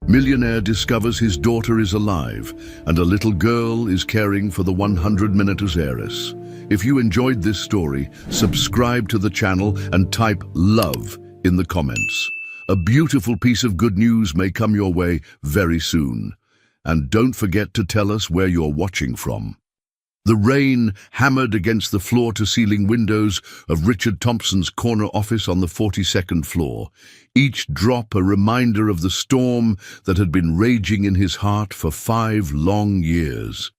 Millionaire discovers his daughter is alive and a little girl is caring for the 100-minute heiress. If you enjoyed this story, subscribe to the channel and type "love" in the comments. A beautiful piece of good news may come your way very soon. And don't forget to tell us where you're watching from. The rain hammered against the floor-to-ceiling windows of Richard Thompson's corner office on the 42nd floor, each drop a reminder of the storm that had been raging in his heart for 5 long years.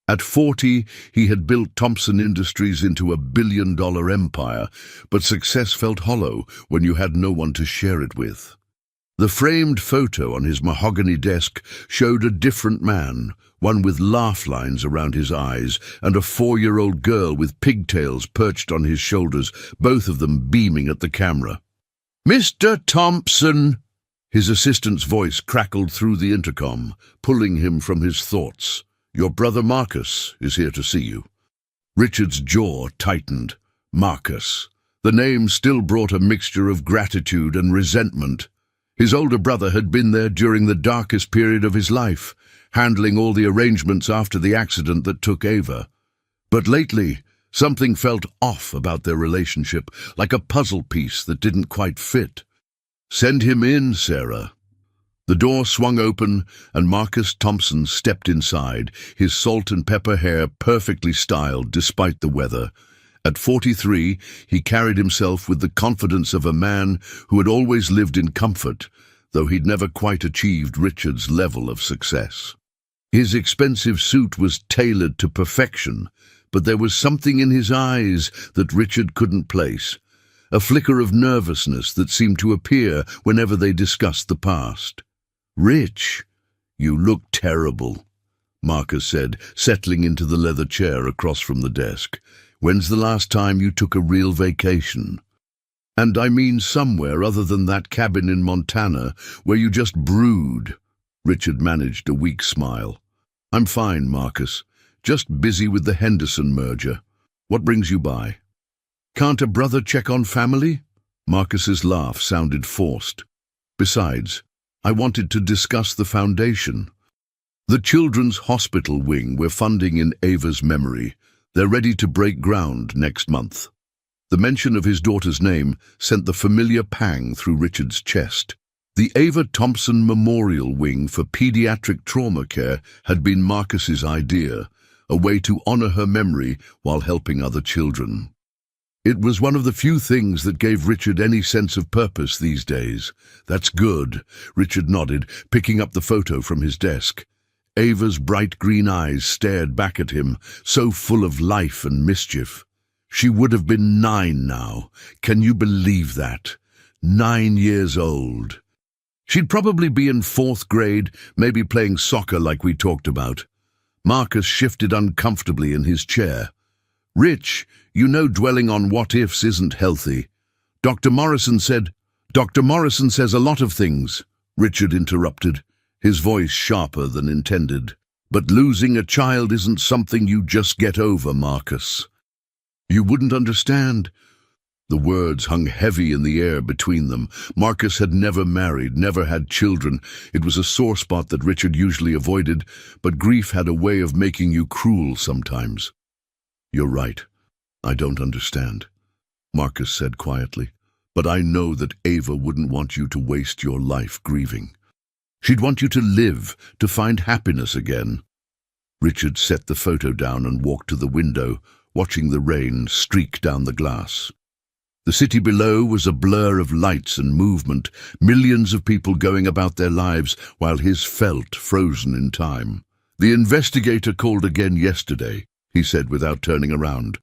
At 40, he had built Thompson Industries into a billion-dollar empire, but success felt hollow when you had no one to share it with. The framed photo on his mahogany desk showed a different man, one with laugh lines around his eyes and a 4-year-old girl with pigtails perched on his shoulders, both of them beaming at the camera. "Mr. Thompson!" His assistant's voice crackled through the intercom, pulling him from his thoughts. "Your brother Marcus is here to see you." Richard's jaw tightened. Marcus. The name still brought a mixture of gratitude and resentment. His older brother had been there during the darkest period of his life, handling all the arrangements after the accident that took Ava. But lately, something felt off about their relationship, like a puzzle piece that didn't quite fit. "Send him in, Sarah." The door swung open, and Marcus Thompson stepped inside, his salt and pepper hair perfectly styled despite the weather. At 43, he carried himself with the confidence of a man who had always lived in comfort, though he'd never quite achieved Richard's level of success. His expensive suit was tailored to perfection, but there was something in his eyes that Richard couldn't place, a flicker of nervousness that seemed to appear whenever they discussed the past. "Rich, you look terrible," Marcus said, settling into the leather chair across from the desk. "When's the last time you took a real vacation? And I mean somewhere other than that cabin in Montana where you just brood." Richard managed a weak smile. "I'm fine, Marcus. Just busy with the Henderson merger. What brings you by?" "Can't a brother check on family?" Marcus's laugh sounded forced. "Besides, I wanted to discuss the foundation. The Children's Hospital wing we're funding in Ava's memory. They're ready to break ground next month." The mention of his daughter's name sent the familiar pang through Richard's chest. The Ava Thompson Memorial Wing for Pediatric Trauma Care had been Marcus's idea, a way to honor her memory while helping other children. It was one of the few things that gave Richard any sense of purpose these days. "That's good," Richard nodded, picking up the photo from his desk. Ava's bright green eyes stared back at him, so full of life and mischief. She would have been 9 now. Can you believe that? 9 years old. She'd probably be in 4th grade, maybe playing soccer like we talked about. Marcus shifted uncomfortably in his chair. "Rich, you know dwelling on what-ifs isn't healthy. Dr. Morrison says a lot of things," Richard interrupted, his voice sharper than intended. "But losing a child isn't something you just get over, Marcus." "You wouldn't understand." The words hung heavy in the air between them. Marcus had never married, never had children. It was a sore spot that Richard usually avoided, but grief had a way of making you cruel sometimes. "You're right. I don't understand," Marcus said quietly. "But I know that Ava wouldn't want you to waste your life grieving. She'd want you to live, to find happiness again." Richard set the photo down and walked to the window, watching the rain streak down the glass. The city below was a blur of lights and movement, millions of people going about their lives while his felt frozen in time. "The investigator called again yesterday," he said without turning around.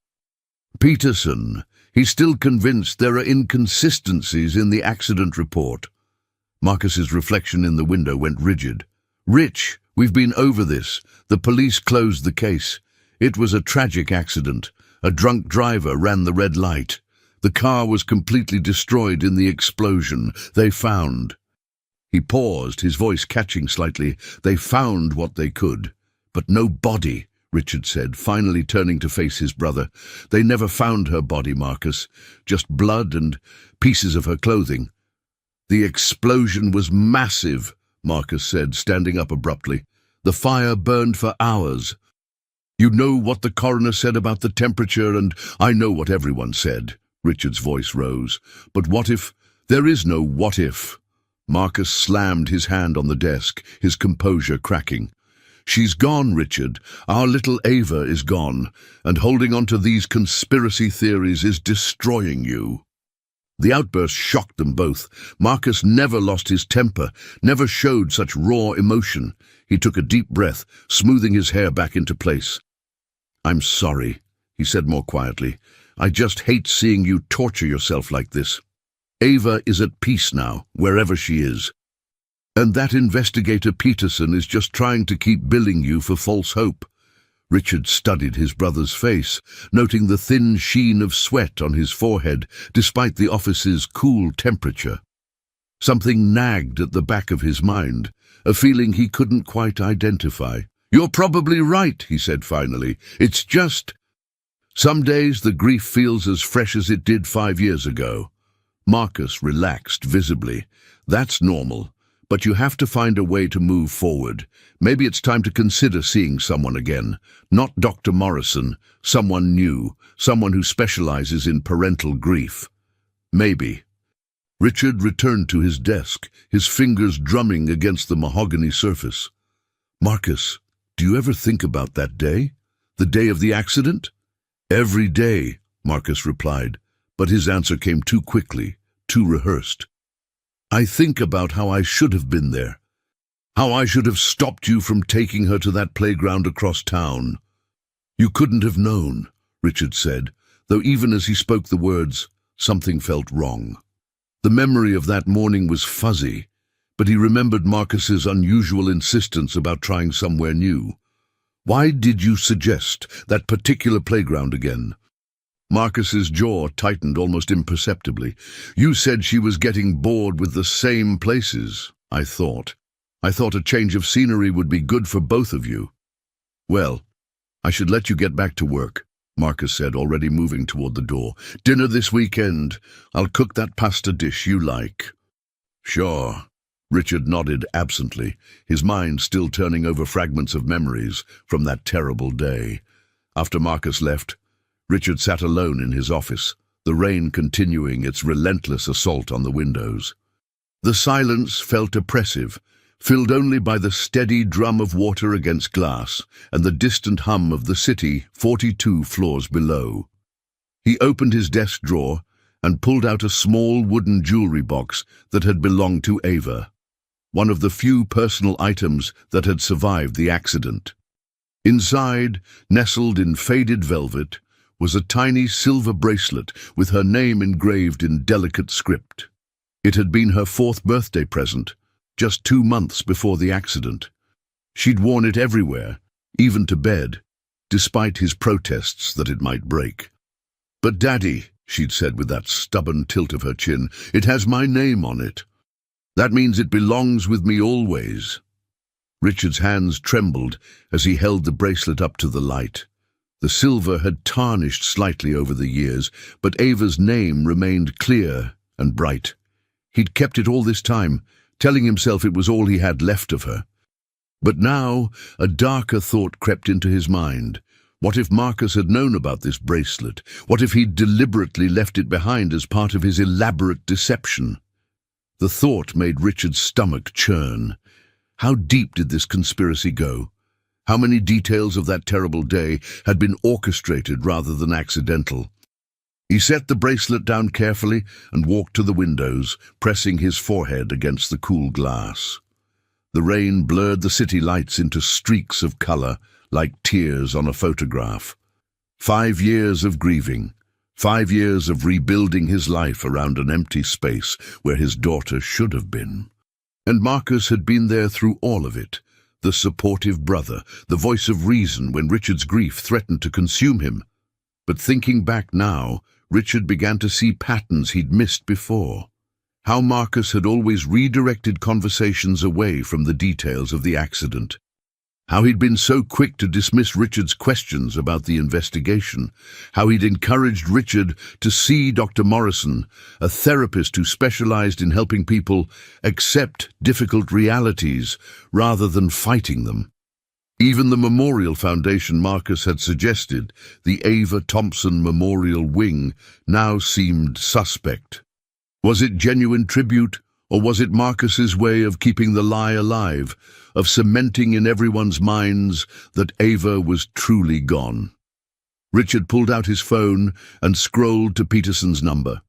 "Peterson, he's still convinced there are inconsistencies in the accident report." Marcus's reflection in the window went rigid. "Rich, we've been over this. The police closed the case. It was a tragic accident. A drunk driver ran the red light. The car was completely destroyed in the explosion. They found—" He paused, his voice catching slightly. "They found what they could. But no body," Richard said, finally turning to face his brother. "They never found her body, Marcus. Just blood and pieces of her clothing." "The explosion was massive," Marcus said, standing up abruptly. "The fire burned for hours. You know what the coroner said about the temperature, and I know what everyone said." Richard's voice rose. "But what if? There is no what if." Marcus slammed his hand on the desk, his composure cracking. "She's gone, Richard. Our little Ava is gone, and holding on to these conspiracy theories is destroying you." The outburst shocked them both. Marcus never lost his temper, never showed such raw emotion. He took a deep breath, smoothing his hair back into place. "I'm sorry," he said more quietly. "I just hate seeing you torture yourself like this. Ava is at peace now, wherever she is. And that investigator Peterson is just trying to keep billing you for false hope." Richard studied his brother's face, noting the thin sheen of sweat on his forehead, despite the office's cool temperature. Something nagged at the back of his mind, a feeling he couldn't quite identify. "You're probably right," he said finally. "It's just... some days the grief feels as fresh as it did 5 years ago." Marcus relaxed visibly. "That's normal. But you have to find a way to move forward. Maybe it's time to consider seeing someone again. Not Dr. Morrison, someone new, someone who specializes in parental grief. Maybe." Richard returned to his desk, his fingers drumming against the mahogany surface. "Marcus, do you ever think about that day? The day of the accident?" "Every day," Marcus replied, but his answer came too quickly, too rehearsed. "I think about how I should have been there. How I should have stopped you from taking her to that playground across town." "You couldn't have known," Richard said, though even as he spoke the words, something felt wrong. The memory of that morning was fuzzy, but he remembered Marcus's unusual insistence about trying somewhere new. "Why did you suggest that particular playground again?" Marcus's jaw tightened almost imperceptibly. "You said she was getting bored with the same places, I thought. I thought a change of scenery would be good for both of you." "Well, I should let you get back to work," Marcus said, already moving toward the door. "Dinner this weekend. I'll cook that pasta dish you like." "Sure." Richard nodded absently, his mind still turning over fragments of memories from that terrible day. After Marcus left, Richard sat alone in his office, the rain continuing its relentless assault on the windows. The silence felt oppressive, filled only by the steady drum of water against glass and the distant hum of the city 42 floors below. He opened his desk drawer and pulled out a small wooden jewelry box that had belonged to Ava, one of the few personal items that had survived the accident. Inside, nestled in faded velvet, was a tiny silver bracelet with her name engraved in delicate script. It had been her 4th birthday present, just 2 months before the accident. She'd worn it everywhere, even to bed, despite his protests that it might break. "But Daddy," she'd said with that stubborn tilt of her chin, "it has my name on it. That means it belongs with me always." Richard's hands trembled as he held the bracelet up to the light. The silver had tarnished slightly over the years, but Ava's name remained clear and bright. He'd kept it all this time, telling himself it was all he had left of her. But now a darker thought crept into his mind. What if Marcus had known about this bracelet? What if he'd deliberately left it behind as part of his elaborate deception? The thought made Richard's stomach churn. How deep did this conspiracy go? How many details of that terrible day had been orchestrated rather than accidental? He set the bracelet down carefully and walked to the windows, pressing his forehead against the cool glass. The rain blurred the city lights into streaks of color, like tears on a photograph. 5 years of grieving, 5 years of rebuilding his life around an empty space where his daughter should have been. And Marcus had been there through all of it, the supportive brother, the voice of reason when Richard's grief threatened to consume him. But thinking back now, Richard began to see patterns he'd missed before. How Marcus had always redirected conversations away from the details of the accident. How he'd been so quick to dismiss Richard's questions about the investigation. How he'd encouraged Richard to see Dr. Morrison, a therapist who specialized in helping people accept difficult realities rather than fighting them. Even the memorial foundation Marcus had suggested, the Ava Thompson Memorial Wing, now seemed suspect. Was it genuine tribute, or was it Marcus's way of keeping the lie alive, of cementing in everyone's minds that Ava was truly gone? Richard pulled out his phone and scrolled to Peterson's number.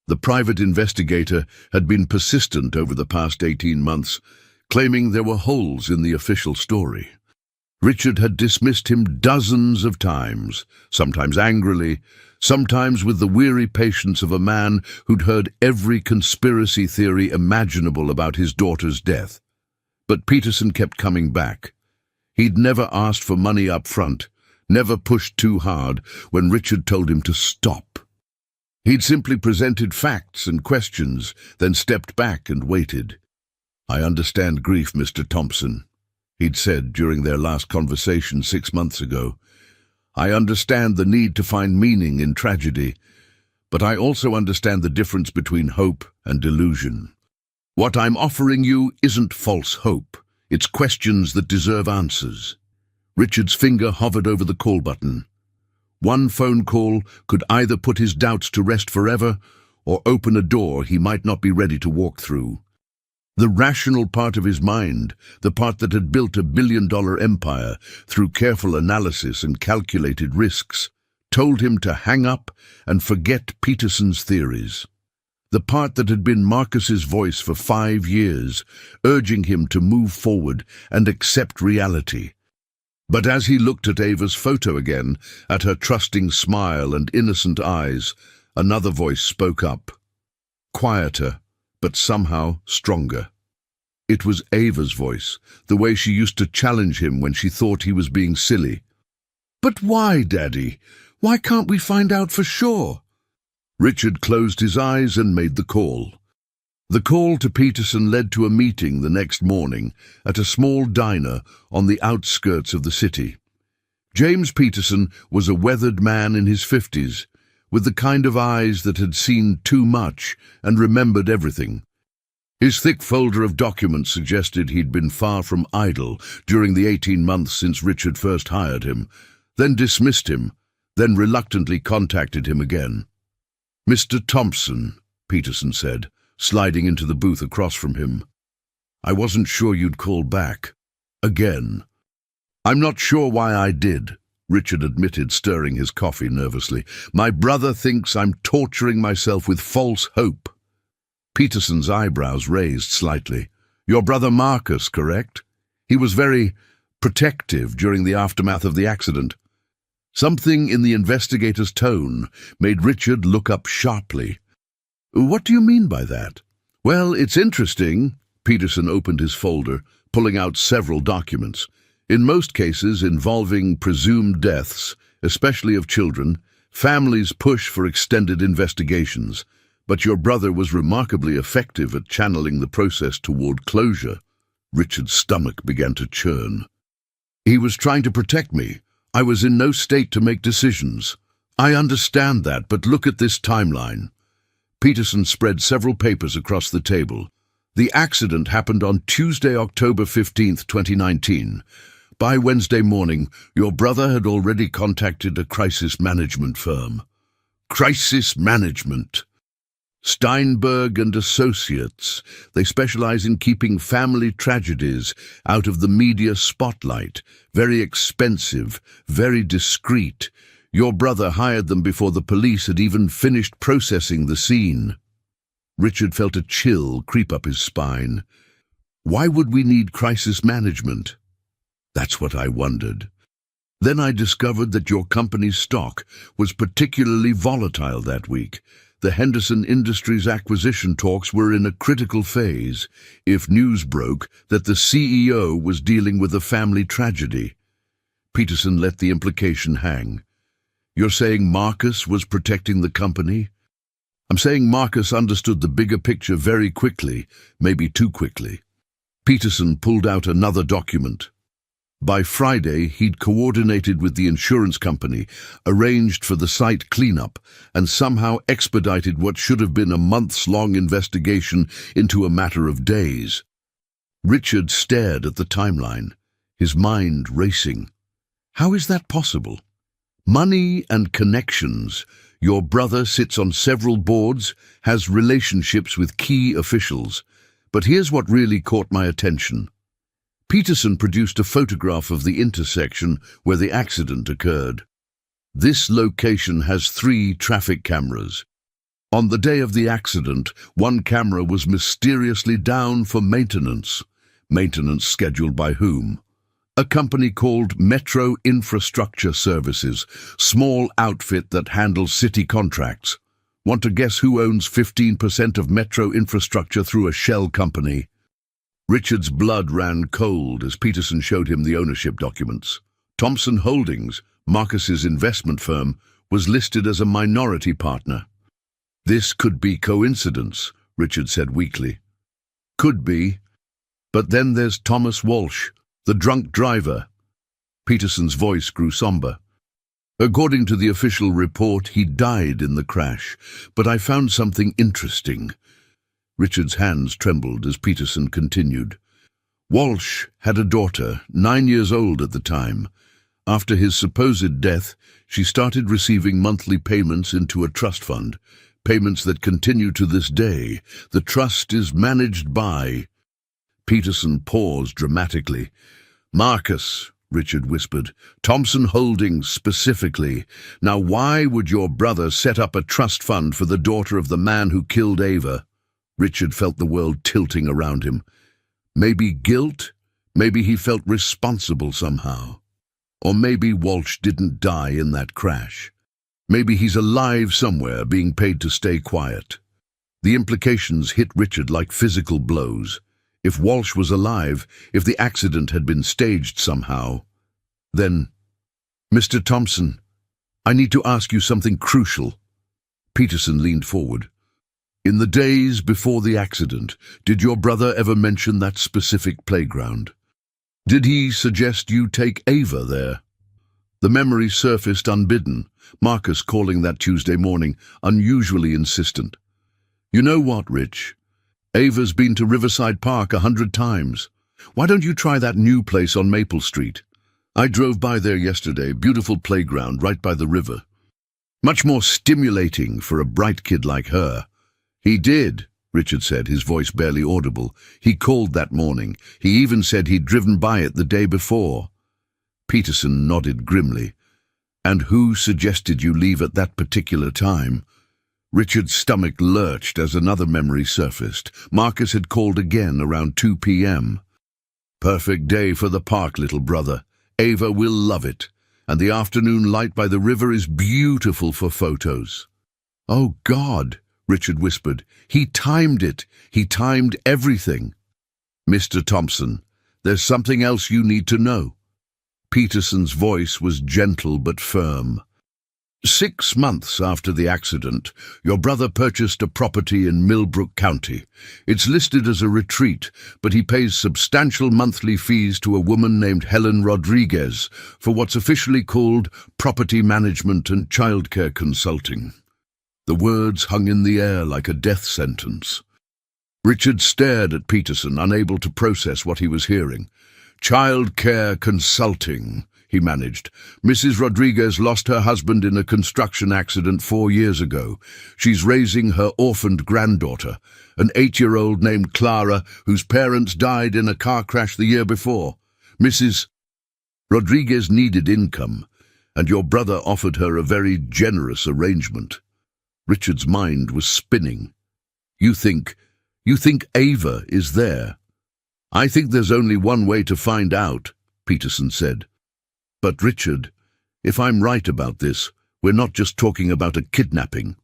The private investigator had been persistent over the past 18 months, claiming there were holes in the official story. Richard had dismissed him dozens of times, sometimes angrily, sometimes with the weary patience of a man who'd heard every conspiracy theory imaginable about his daughter's death. But Peterson kept coming back. He'd never asked for money up front, never pushed too hard when Richard told him to stop. He'd simply presented facts and questions, then stepped back and waited. "I understand grief, Mr. Thompson," he'd said during their last conversation 6 months ago. "I understand the need to find meaning in tragedy, but I also understand the difference between hope and delusion. What I'm offering you isn't false hope. It's questions that deserve answers." Richard's finger hovered over the call button. One phone call could either put his doubts to rest forever or open a door he might not be ready to walk through. The rational part of his mind, the part that had built a billion-dollar empire through careful analysis and calculated risks, told him to hang up and forget Peterson's theories. The part that had been Marcus's voice for 5 years, urging him to move forward and accept reality. But as he looked at Ava's photo again, at her trusting smile and innocent eyes, another voice spoke up. Quieter, but somehow stronger. It was Ava's voice, the way she used to challenge him when she thought he was being silly. "But why, Daddy? Why can't we find out for sure?" Richard closed his eyes and made the call. The call to Peterson led to a meeting the next morning at a small diner on the outskirts of the city. James Peterson was a weathered man in his 50s, with the kind of eyes that had seen too much and remembered everything. His thick folder of documents suggested he'd been far from idle during the 18 months since Richard first hired him, then dismissed him, then reluctantly contacted him again. "Mr. Thompson," Peterson said, sliding into the booth across from him. "I wasn't sure you'd call back. Again." "I'm not sure why I did," Richard admitted, stirring his coffee nervously. "My brother thinks I'm torturing myself with false hope." Peterson's eyebrows raised slightly. "Your brother Marcus, correct? He was very protective during the aftermath of the accident." Something in the investigator's tone made Richard look up sharply. "What do you mean by that?" "Well, it's interesting." Peterson opened his folder, pulling out several documents. "In most cases involving presumed deaths, especially of children, families push for extended investigations. But your brother was remarkably effective at channeling the process toward closure." Richard's stomach began to churn. "He was trying to protect me. I was in no state to make decisions. I understand that, but look at this timeline." Peterson spread several papers across the table. "The accident happened on Tuesday, October 15th, 2019. By Wednesday morning, your brother had already contacted a crisis management firm." Crisis management. Steinberg and Associates. They specialize in keeping family tragedies out of the media spotlight. Very expensive, very discreet. Your brother hired them before the police had even finished processing the scene. Richard felt a chill creep up his spine. Why would we need crisis management? That's what I wondered. Then I discovered that your company's stock was particularly volatile that week. The Henderson Industries acquisition talks were in a critical phase, if news broke that the CEO was dealing with a family tragedy. Peterson let the implication hang. "You're saying Marcus was protecting the company?" "I'm saying Marcus understood the bigger picture very quickly, maybe too quickly." Peterson pulled out another document. By Friday, he'd coordinated with the insurance company, arranged for the site cleanup, and somehow expedited what should have been a months-long investigation into a matter of days. Richard stared at the timeline, his mind racing. How is that possible? Money and connections. Your brother sits on several boards, has relationships with key officials. But here's what really caught my attention. Peterson produced a photograph of the intersection where the accident occurred. This location has 3 traffic cameras. On the day of the accident, one camera was mysteriously down for maintenance. Maintenance scheduled by whom? A company called Metro Infrastructure Services, small outfit that handles city contracts. Want to guess who owns 15% of Metro Infrastructure through a shell company? Richard's blood ran cold as Peterson showed him the ownership documents. Thompson Holdings, Marcus's investment firm, was listed as a minority partner. This could be coincidence, Richard said weakly. Could be. But then there's Thomas Walsh, the drunk driver. Peterson's voice grew somber. According to the official report, he died in the crash, but I found something interesting. Richard's hands trembled as Peterson continued. Walsh had a daughter, 9 years old at the time. After his supposed death, she started receiving monthly payments into a trust fund, payments that continue to this day. The trust is managed by... Peterson paused dramatically. Marcus, Richard whispered. Thompson Holdings specifically. Now why would your brother set up a trust fund for the daughter of the man who killed Ava? Richard felt the world tilting around him. Maybe guilt? Maybe he felt responsible somehow. Or maybe Walsh didn't die in that crash. Maybe he's alive somewhere, being paid to stay quiet. The implications hit Richard like physical blows. If Walsh was alive, if the accident had been staged somehow, then... Mr. Thompson, I need to ask you something crucial. Peterson leaned forward. In the days before the accident, did your brother ever mention that specific playground? Did he suggest you take Ava there? The memory surfaced unbidden, Marcus calling that Tuesday morning, unusually insistent. You know what, Rich? Ava's been to Riverside Park 100 times. Why don't you try that new place on Maple Street? I drove by there yesterday, beautiful playground right by the river. Much more stimulating for a bright kid like her. He did, Richard said, his voice barely audible. He called that morning. He even said he'd driven by it the day before. Peterson nodded grimly. And who suggested you leave at that particular time? Richard's stomach lurched as another memory surfaced. Marcus had called again around 2 p.m. Perfect day for the park, little brother. Ava will love it. And the afternoon light by the river is beautiful for photos. Oh, God, Richard whispered. He timed it. He timed everything. Mr. Thompson, there's something else you need to know. Peterson's voice was gentle but firm. 6 months after the accident, your brother purchased a property in Millbrook County. It's listed as a retreat, but he pays substantial monthly fees to a woman named Helen Rodriguez for what's officially called property management and childcare consulting. The words hung in the air like a death sentence. Richard stared at Peterson, unable to process what he was hearing. Childcare consulting, he managed. Mrs. Rodriguez lost her husband in a construction accident 4 years ago. She's raising her orphaned granddaughter, an 8-year-old named Clara, whose parents died in a car crash the year before. Mrs. Rodriguez needed income, and your brother offered her a very generous arrangement. Richard's mind was spinning. You think Ava is there? I think there's only one way to find out, Peterson said. But Richard, if I'm right about this, we're not just talking about a kidnapping.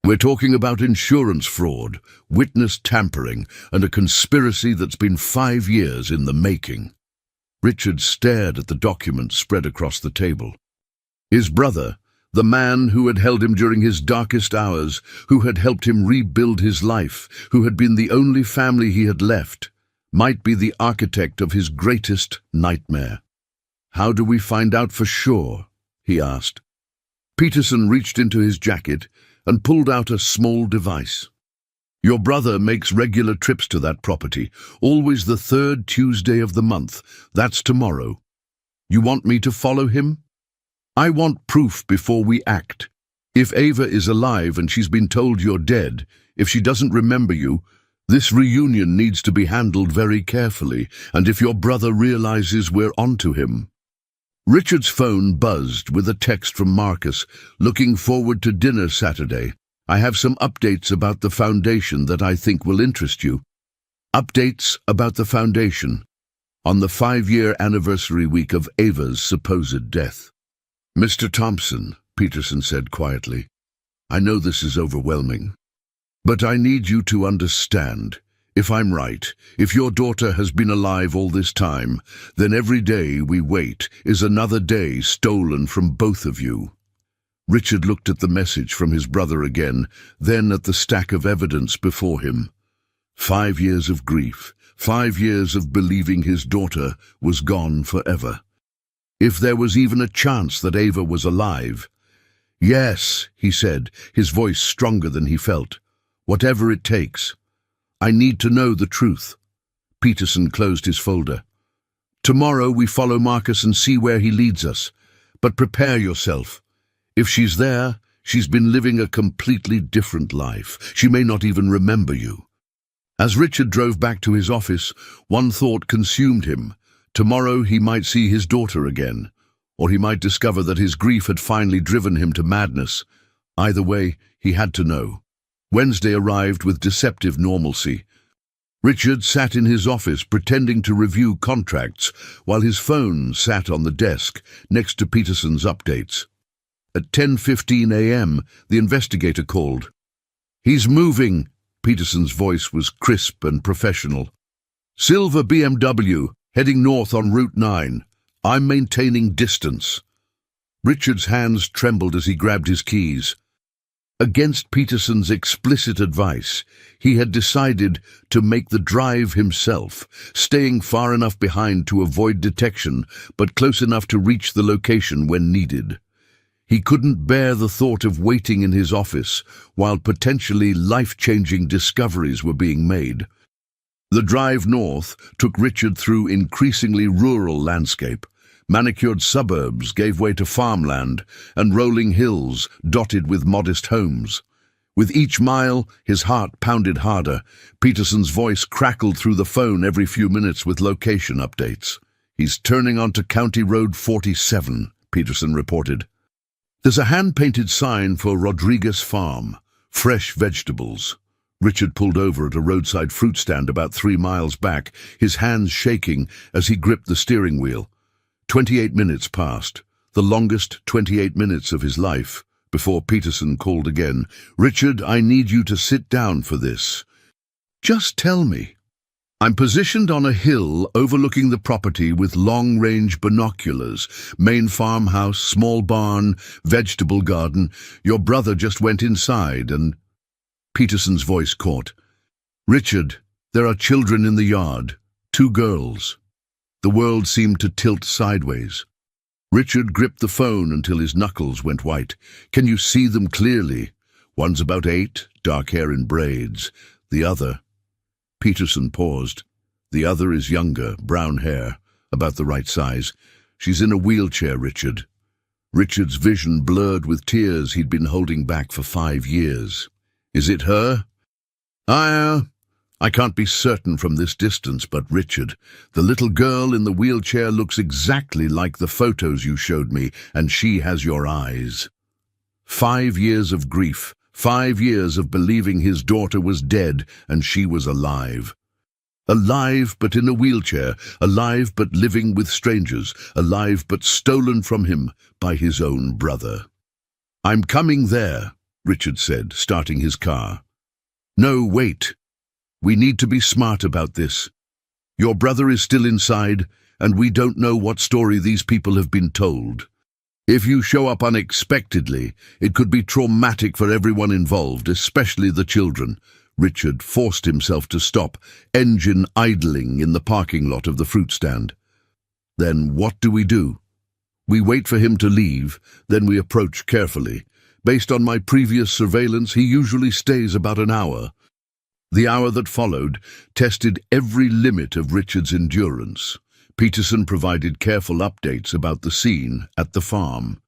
We're talking about insurance fraud, witness tampering, and a conspiracy that's been 5 years in the making. Richard stared at the documents spread across the table. His brother, the man who had held him during his darkest hours, who had helped him rebuild his life, who had been the only family he had left, might be the architect of his greatest nightmare. How do we find out for sure? He asked. Peterson reached into his jacket and pulled out a small device. Your brother makes regular trips to that property, always the third Tuesday of the month. That's tomorrow. You want me to follow him? I want proof before we act. If Ava is alive and she's been told you're dead, if she doesn't remember you, this reunion needs to be handled very carefully, and if your brother realizes we're onto him. Richard's phone buzzed with a text from Marcus, looking forward to dinner Saturday. I have some updates about the foundation that I think will interest you. Updates about the foundation on the 5-year anniversary week of Ava's supposed death. Mr. Thompson, Peterson said quietly, I know this is overwhelming, but I need you to understand. If I'm right, if your daughter has been alive all this time, then every day we wait is another day stolen from both of you. Richard looked at the message from his brother again, then at the stack of evidence before him. 5 years of grief, 5 years of believing his daughter was gone forever. If there was even a chance that Ava was alive. Yes, he said, his voice stronger than he felt. Whatever it takes. I need to know the truth. Peterson closed his folder. Tomorrow we follow Marcus and see where he leads us. But prepare yourself. If she's there, she's been living a completely different life. She may not even remember you. As Richard drove back to his office, one thought consumed him. Tomorrow he might see his daughter again, or he might discover that his grief had finally driven him to madness. Either way, he had to know. Wednesday arrived with deceptive normalcy. Richard sat in his office pretending to review contracts while his phone sat on the desk next to Peterson's updates. At 10:15 a.m., the investigator called. He's moving. Peterson's voice was crisp and professional. Silver BMW, heading north on Route 9. I'm maintaining distance. Richard's hands trembled as he grabbed his keys. Against Peterson's explicit advice, he had decided to make the drive himself, staying far enough behind to avoid detection, but close enough to reach the location when needed. He couldn't bear the thought of waiting in his office while potentially life-changing discoveries were being made. The drive north took Richard through increasingly rural landscape. Manicured suburbs gave way to farmland and rolling hills dotted with modest homes. With each mile, his heart pounded harder. Peterson's voice crackled through the phone every few minutes with location updates. He's turning onto County Road 47, Peterson reported. There's a hand-painted sign for Rodriguez Farm, fresh vegetables. Richard pulled over at a roadside fruit stand about 3 miles back, his hands shaking as he gripped the steering wheel. 28 minutes passed, the longest 28 minutes of his life, before Peterson called again. Richard, I need you to sit down for this. Just tell me. I'm positioned on a hill overlooking the property with long-range binoculars, main farmhouse, small barn, vegetable garden. Your brother just went inside and... Peterson's voice caught. Richard, there are children in the yard, 2 girls. The world seemed to tilt sideways. Richard gripped the phone until his knuckles went white. Can you see them clearly? One's about 8, dark hair in braids. The other... Peterson paused. The other is younger, brown hair, about the right size. She's in a wheelchair, Richard. Richard's vision blurred with tears he'd been holding back for 5 years. Is it her? I can't be certain from this distance, but Richard, the little girl in the wheelchair looks exactly like the photos you showed me, and she has your eyes. 5 years of grief, 5 years of believing his daughter was dead and she was alive. Alive but in a wheelchair, alive but living with strangers, alive but stolen from him by his own brother. I'm coming there, Richard said, starting his car. No, wait. We need to be smart about this. Your brother is still inside, and we don't know what story these people have been told. If you show up unexpectedly, it could be traumatic for everyone involved, especially the children. Richard forced himself to stop, engine idling in the parking lot of the fruit stand. Then what do we do? We wait for him to leave, then we approach carefully. Based on my previous surveillance, he usually stays about an hour. The hour that followed tested every limit of Richard's endurance. Peterson provided careful updates about the scene at the farm.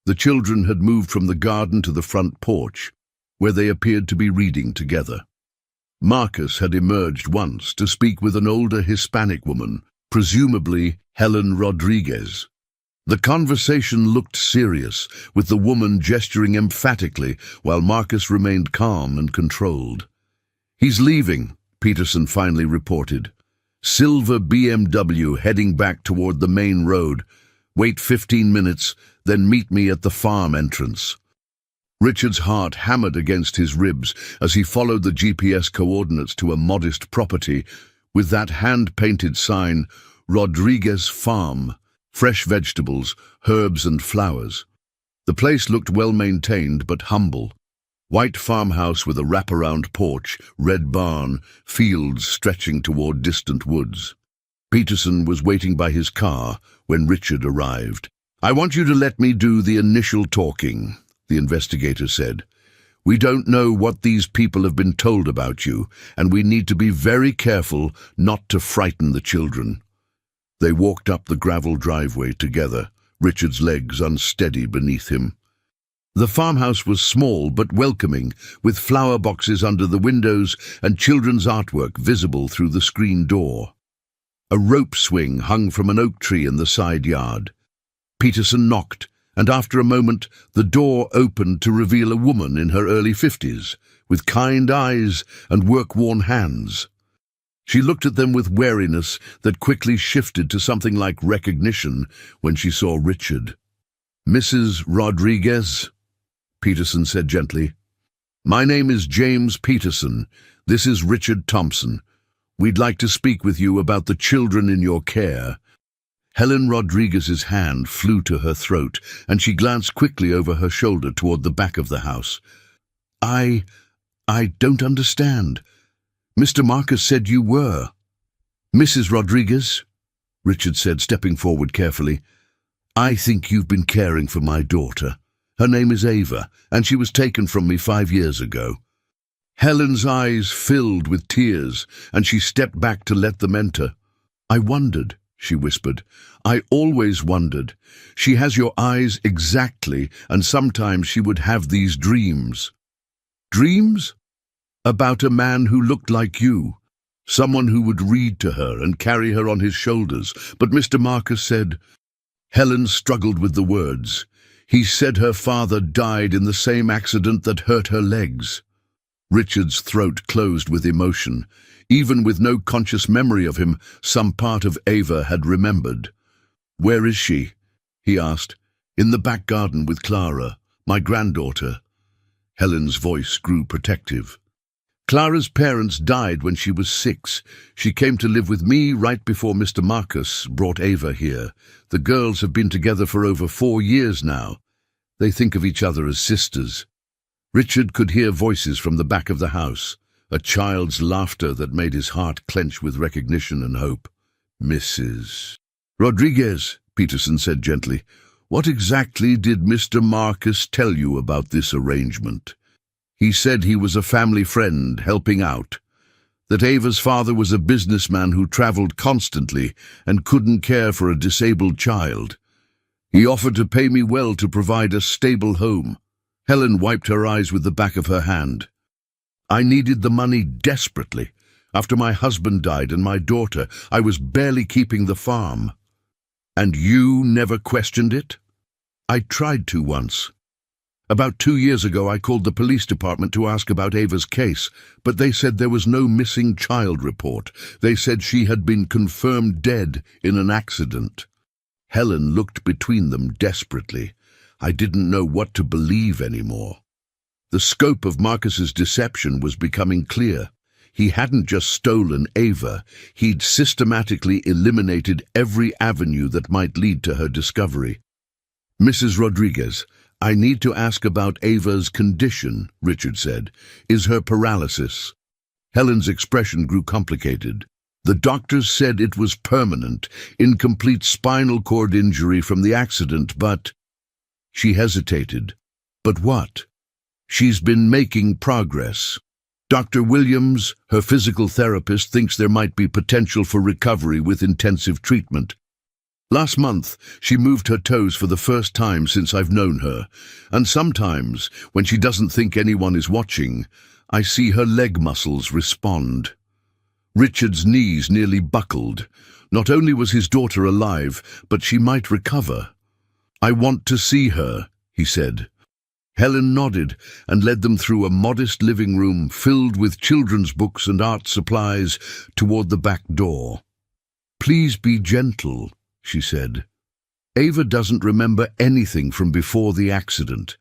The children had moved from the garden to the front porch, where they appeared to be reading together. Marcus had emerged once to speak with an older Hispanic woman, presumably Helen Rodriguez. The conversation looked serious, with the woman gesturing emphatically while Marcus remained calm and controlled. "He's leaving," Peterson finally reported. "Silver BMW heading back toward the main road. Wait 15 minutes, then meet me at the farm entrance." Richard's heart hammered against his ribs as he followed the GPS coordinates to a modest property with that hand-painted sign, Rodriguez Farm, fresh vegetables, herbs and flowers. The place looked well-maintained but humble. White farmhouse with a wraparound porch, red barn, fields stretching toward distant woods. Peterson was waiting by his car when Richard arrived. "I want you to let me do the initial talking," the investigator said. "We don't know what these people have been told about you, and we need to be very careful not to frighten the children." They walked up the gravel driveway together, Richard's legs unsteady beneath him. The farmhouse was small but welcoming, with flower boxes under the windows and children's artwork visible through the screen door. A rope swing hung from an oak tree in the side yard. Peterson knocked, and after a moment the door opened to reveal a woman in her early 50s, with kind eyes and work-worn hands. She looked at them with wariness that quickly shifted to something like recognition when she saw Richard. "Mrs. Rodriguez?" Peterson said gently. "My name is James Peterson. This is Richard Thompson. We'd like to speak with you about the children in your care." Helen Rodriguez's hand flew to her throat, and she glanced quickly over her shoulder toward the back of the house. I don't understand. Mr. Marcus said you were." "Mrs. Rodriguez," Richard said, stepping forward carefully, "I think you've been caring for my daughter. Her name is Ava, and she was taken from me 5 years ago." Helen's eyes filled with tears, and she stepped back to let them enter. "I wondered," she whispered. "I always wondered. She has your eyes exactly, and sometimes she would have these dreams." "Dreams?" "About a man who looked like you. Someone who would read to her and carry her on his shoulders. But Mr. Marcus said—" Helen struggled with the words. "He said her father died in the same accident that hurt her legs." Richard's throat closed with emotion. Even with no conscious memory of him, some part of Ava had remembered. "Where is she?" he asked. "In the back garden with Clara, my granddaughter." Helen's voice grew protective. "Clara's parents died when she was 6. She came to live with me right before Mr. Marcus brought Ava here. The girls have been together for over 4 years now. They think of each other as sisters." Richard could hear voices from the back of the house, a child's laughter that made his heart clench with recognition and hope. "Mrs. Rodriguez," Peterson said gently, "what exactly did Mr. Marcus tell you about this arrangement?" "He said he was a family friend helping out, that Ava's father was a businessman who traveled constantly and couldn't care for a disabled child. He offered to pay me well to provide a stable home." Helen wiped her eyes with the back of her hand. "I needed the money desperately. After my husband died and my daughter, I was barely keeping the farm." "And you never questioned it?" "I tried to once. About 2 years ago, I called the police department to ask about Ava's case, but they said there was no missing child report. They said she had been confirmed dead in an accident." Helen looked between them desperately. I didn't know what to believe anymore. The scope of Marcus's deception was becoming clear. He hadn't just stolen Ava, he'd systematically eliminated every avenue that might lead to her discovery. "Mrs. Rodriguez, I need to ask about Ava's condition," Richard said. "Is her paralysis?" Helen's expression grew complicated. The doctors said it was permanent, incomplete spinal cord injury from the accident, but... She hesitated. But what? She's been making progress. Dr. Williams, her physical therapist, thinks there might be potential for recovery with intensive treatment. Last month, she moved her toes for the first time since I've known her, and sometimes, when she doesn't think anyone is watching, I see her leg muscles respond. Richard's knees nearly buckled. Not only was his daughter alive, but she might recover. "I want to see her," he said. Helen nodded and led them through a modest living room filled with children's books and art supplies toward the back door. "Please be gentle," she said. "Ava doesn't remember anything from before the accident,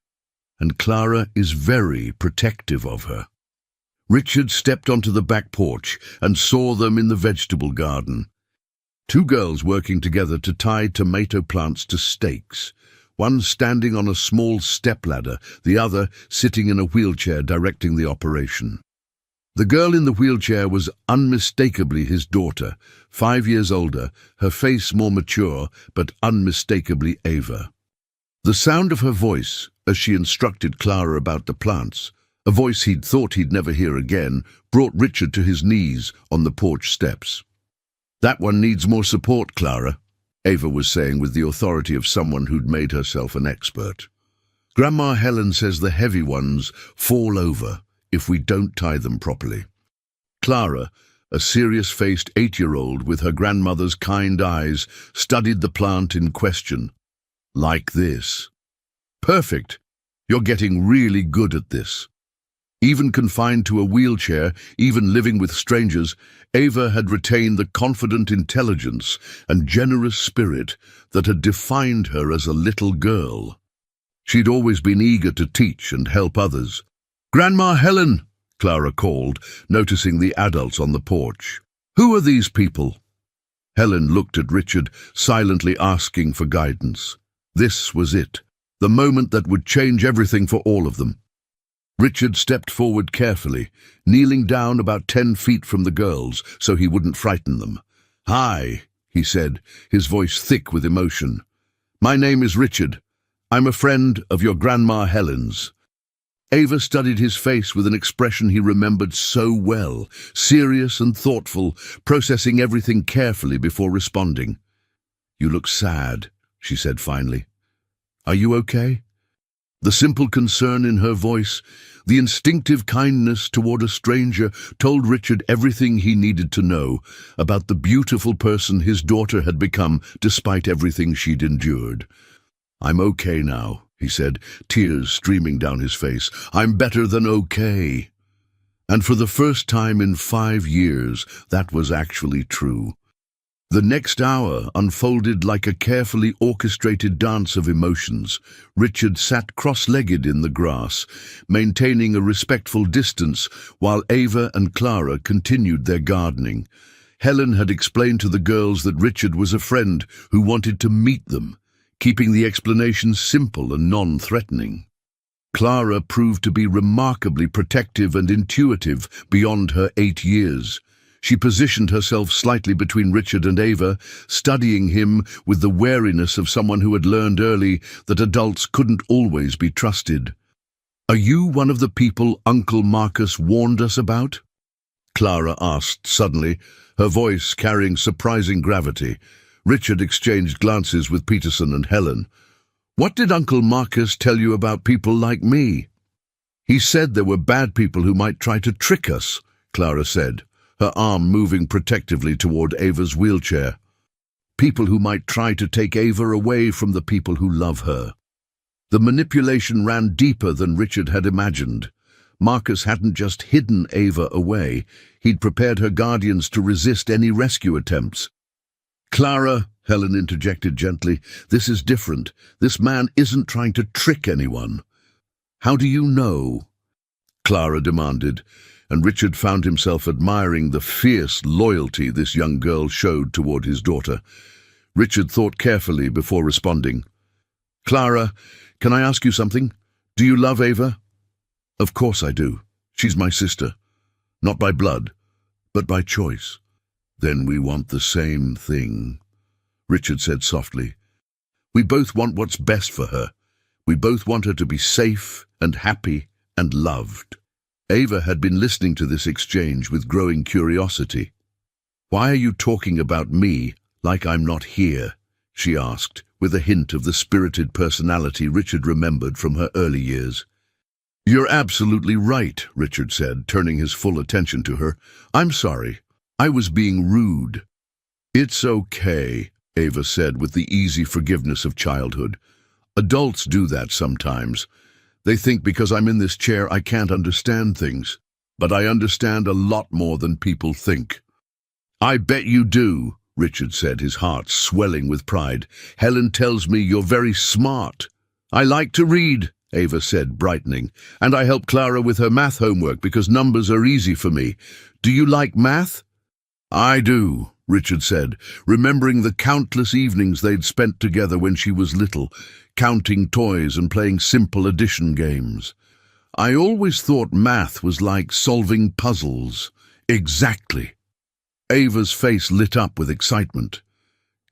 and Clara is very protective of her." Richard stepped onto the back porch and saw them in the vegetable garden. Two girls working together to tie tomato plants to stakes, one standing on a small stepladder, the other sitting in a wheelchair directing the operation. The girl in the wheelchair was unmistakably his daughter, 5 years older, her face more mature, but unmistakably Ava. The sound of her voice, as she instructed Clara about the plants, a voice he'd thought he'd never hear again, brought Richard to his knees on the porch steps. "That one needs more support, Clara," Ava was saying with the authority of someone who'd made herself an expert. "Grandma Helen says the heavy ones fall over if we don't tie them properly." Clara, a serious-faced 8-year-old with her grandmother's kind eyes, studied the plant in question. "Like this." "Perfect. You're getting really good at this." Even confined to a wheelchair, even living with strangers, Ava had retained the confident intelligence and generous spirit that had defined her as a little girl. She'd always been eager to teach and help others. "Grandma Helen," Clara called, noticing the adults on the porch. "Who are these people?" Helen looked at Richard, silently asking for guidance. This was it, the moment that would change everything for all of them. Richard stepped forward carefully, kneeling down about 10 feet from the girls so he wouldn't frighten them. "Hi," he said, his voice thick with emotion. "My name is Richard. I'm a friend of your Grandma Helen's." Ava studied his face with an expression he remembered so well, serious and thoughtful, processing everything carefully before responding. "You look sad," she said finally. "Are you okay?" The simple concern in her voice, the instinctive kindness toward a stranger, told Richard everything he needed to know about the beautiful person his daughter had become despite everything she'd endured. "I'm okay now," he said, tears streaming down his face. "I'm better than okay." And for the first time in 5 years, that was actually true. The next hour unfolded like a carefully orchestrated dance of emotions. Richard sat cross-legged in the grass, maintaining a respectful distance while Ava and Clara continued their gardening. Helen had explained to the girls that Richard was a friend who wanted to meet them, keeping the explanation simple and non-threatening. Clara proved to be remarkably protective and intuitive beyond her 8 years. She positioned herself slightly between Richard and Ava, studying him with the wariness of someone who had learned early that adults couldn't always be trusted. "Are you one of the people Uncle Marcus warned us about?" Clara asked suddenly, her voice carrying surprising gravity. Richard exchanged glances with Peterson and Helen. "What did Uncle Marcus tell you about people like me?" "He said there were bad people who might try to trick us," Clara said, her arm moving protectively toward Ava's wheelchair. "People who might try to take Ava away from the people who love her." The manipulation ran deeper than Richard had imagined. Marcus hadn't just hidden Ava away, he'd prepared her guardians to resist any rescue attempts. "Clara," Helen interjected gently, "this is different. This man isn't trying to trick anyone." "How do you know?" Clara demanded, and Richard found himself admiring the fierce loyalty this young girl showed toward his daughter. Richard thought carefully before responding. "Clara, can I ask you something? Do you love Ava?" "Of course I do. She's my sister. Not by blood, but by choice." Then we want the same thing, Richard said softly. We both want what's best for her. We both want her to be safe and happy and loved. Ava had been listening to this exchange with growing curiosity. Why are you talking about me like I'm not here? She asked, with a hint of the spirited personality Richard remembered from her early years. You're absolutely right, Richard said, turning his full attention to her. I'm sorry. I was being rude. It's okay, Ava said with the easy forgiveness of childhood. Adults do that sometimes. They think because I'm in this chair I can't understand things. But I understand a lot more than people think. I bet you do, Richard said, his heart swelling with pride. Helen tells me you're very smart. I like to read, Ava said, brightening, and I help Clara with her math homework because numbers are easy for me. Do you like math? I do, Richard said, remembering the countless evenings they'd spent together when she was little, counting toys and playing simple addition games. I always thought math was like solving puzzles. Exactly. Ava's face lit up with excitement.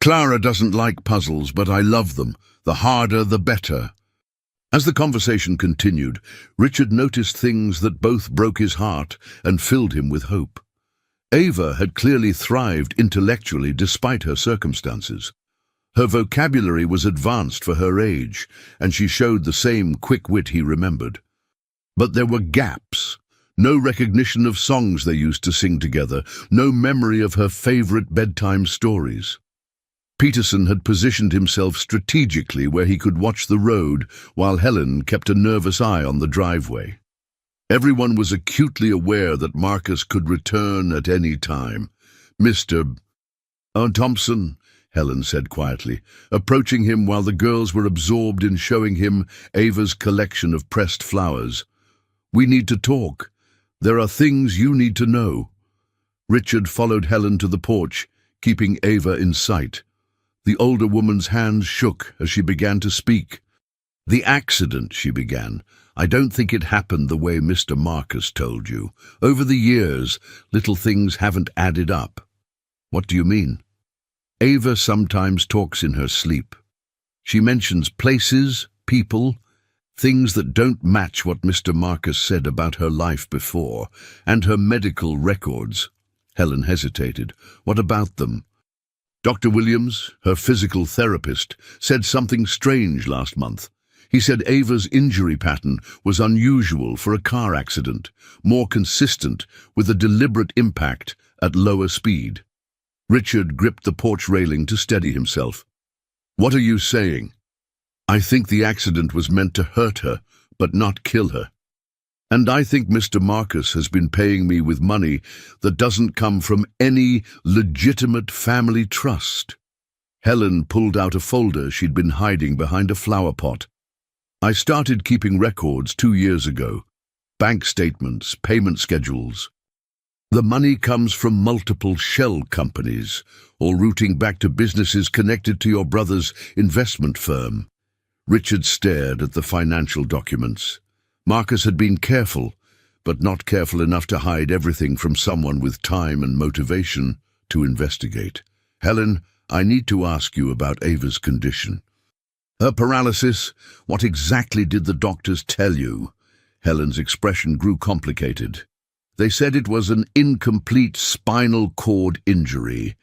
Clara doesn't like puzzles, but I love them. The harder, the better. As the conversation continued, Richard noticed things that both broke his heart and filled him with hope. Ava had clearly thrived intellectually despite her circumstances. Her vocabulary was advanced for her age, and she showed the same quick wit he remembered. But there were gaps. No recognition of songs they used to sing together, no memory of her favorite bedtime stories. Peterson had positioned himself strategically where he could watch the road while Helen kept a nervous eye on the driveway. Everyone was acutely aware that Marcus could return at any time. Mr. Thompson, Helen said quietly, approaching him while the girls were absorbed in showing him Ava's collection of pressed flowers. We need to talk. There are things you need to know. Richard followed Helen to the porch, keeping Ava in sight. The older woman's hands shook as she began to speak. The accident, she began. I don't think it happened the way Mr. Marcus told you. Over the years, little things haven't added up. What do you mean? Ava sometimes talks in her sleep. She mentions places, people, things that don't match what Mr. Marcus said about her life before, and her medical records. Helen hesitated. What about them? Dr. Williams, her physical therapist, said something strange last month. He said Ava's injury pattern was unusual for a car accident, more consistent with a deliberate impact at lower speed. Richard gripped the porch railing to steady himself. What are you saying? I think the accident was meant to hurt her, but not kill her. And I think Mr. Marcus has been paying me with money that doesn't come from any legitimate family trust. Helen pulled out a folder she'd been hiding behind a flower pot. I started keeping records 2 years ago. Bank statements, payment schedules. The money comes from multiple shell companies, all routing back to businesses connected to your brother's investment firm. Richard stared at the financial documents. Marcus had been careful, but not careful enough to hide everything from someone with time and motivation to investigate. Helen, I need to ask you about Ava's condition. Her paralysis, what exactly did the doctors tell you? Helen's expression grew complicated. They said it was an incomplete spinal cord injury,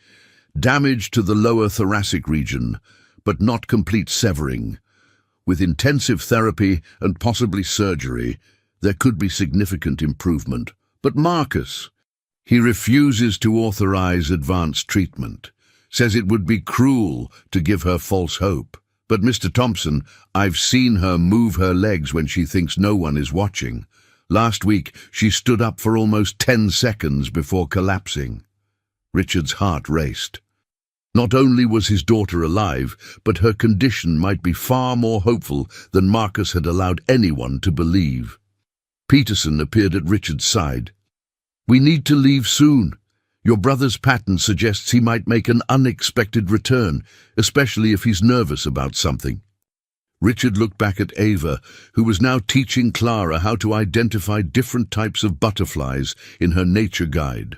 damage to the lower thoracic region, but not complete severing. With intensive therapy and possibly surgery, there could be significant improvement. But Marcus, he refuses to authorize advanced treatment, says it would be cruel to give her false hope. But Mr. Thompson, I've seen her move her legs when she thinks no one is watching. Last week, she stood up for almost 10 seconds before collapsing. Richard's heart raced. Not only was his daughter alive, but her condition might be far more hopeful than Marcus had allowed anyone to believe. Peterson appeared at Richard's side. We need to leave soon. Your brother's pattern suggests he might make an unexpected return, especially if he's nervous about something. Richard looked back at Ava, who was now teaching Clara how to identify different types of butterflies in her nature guide.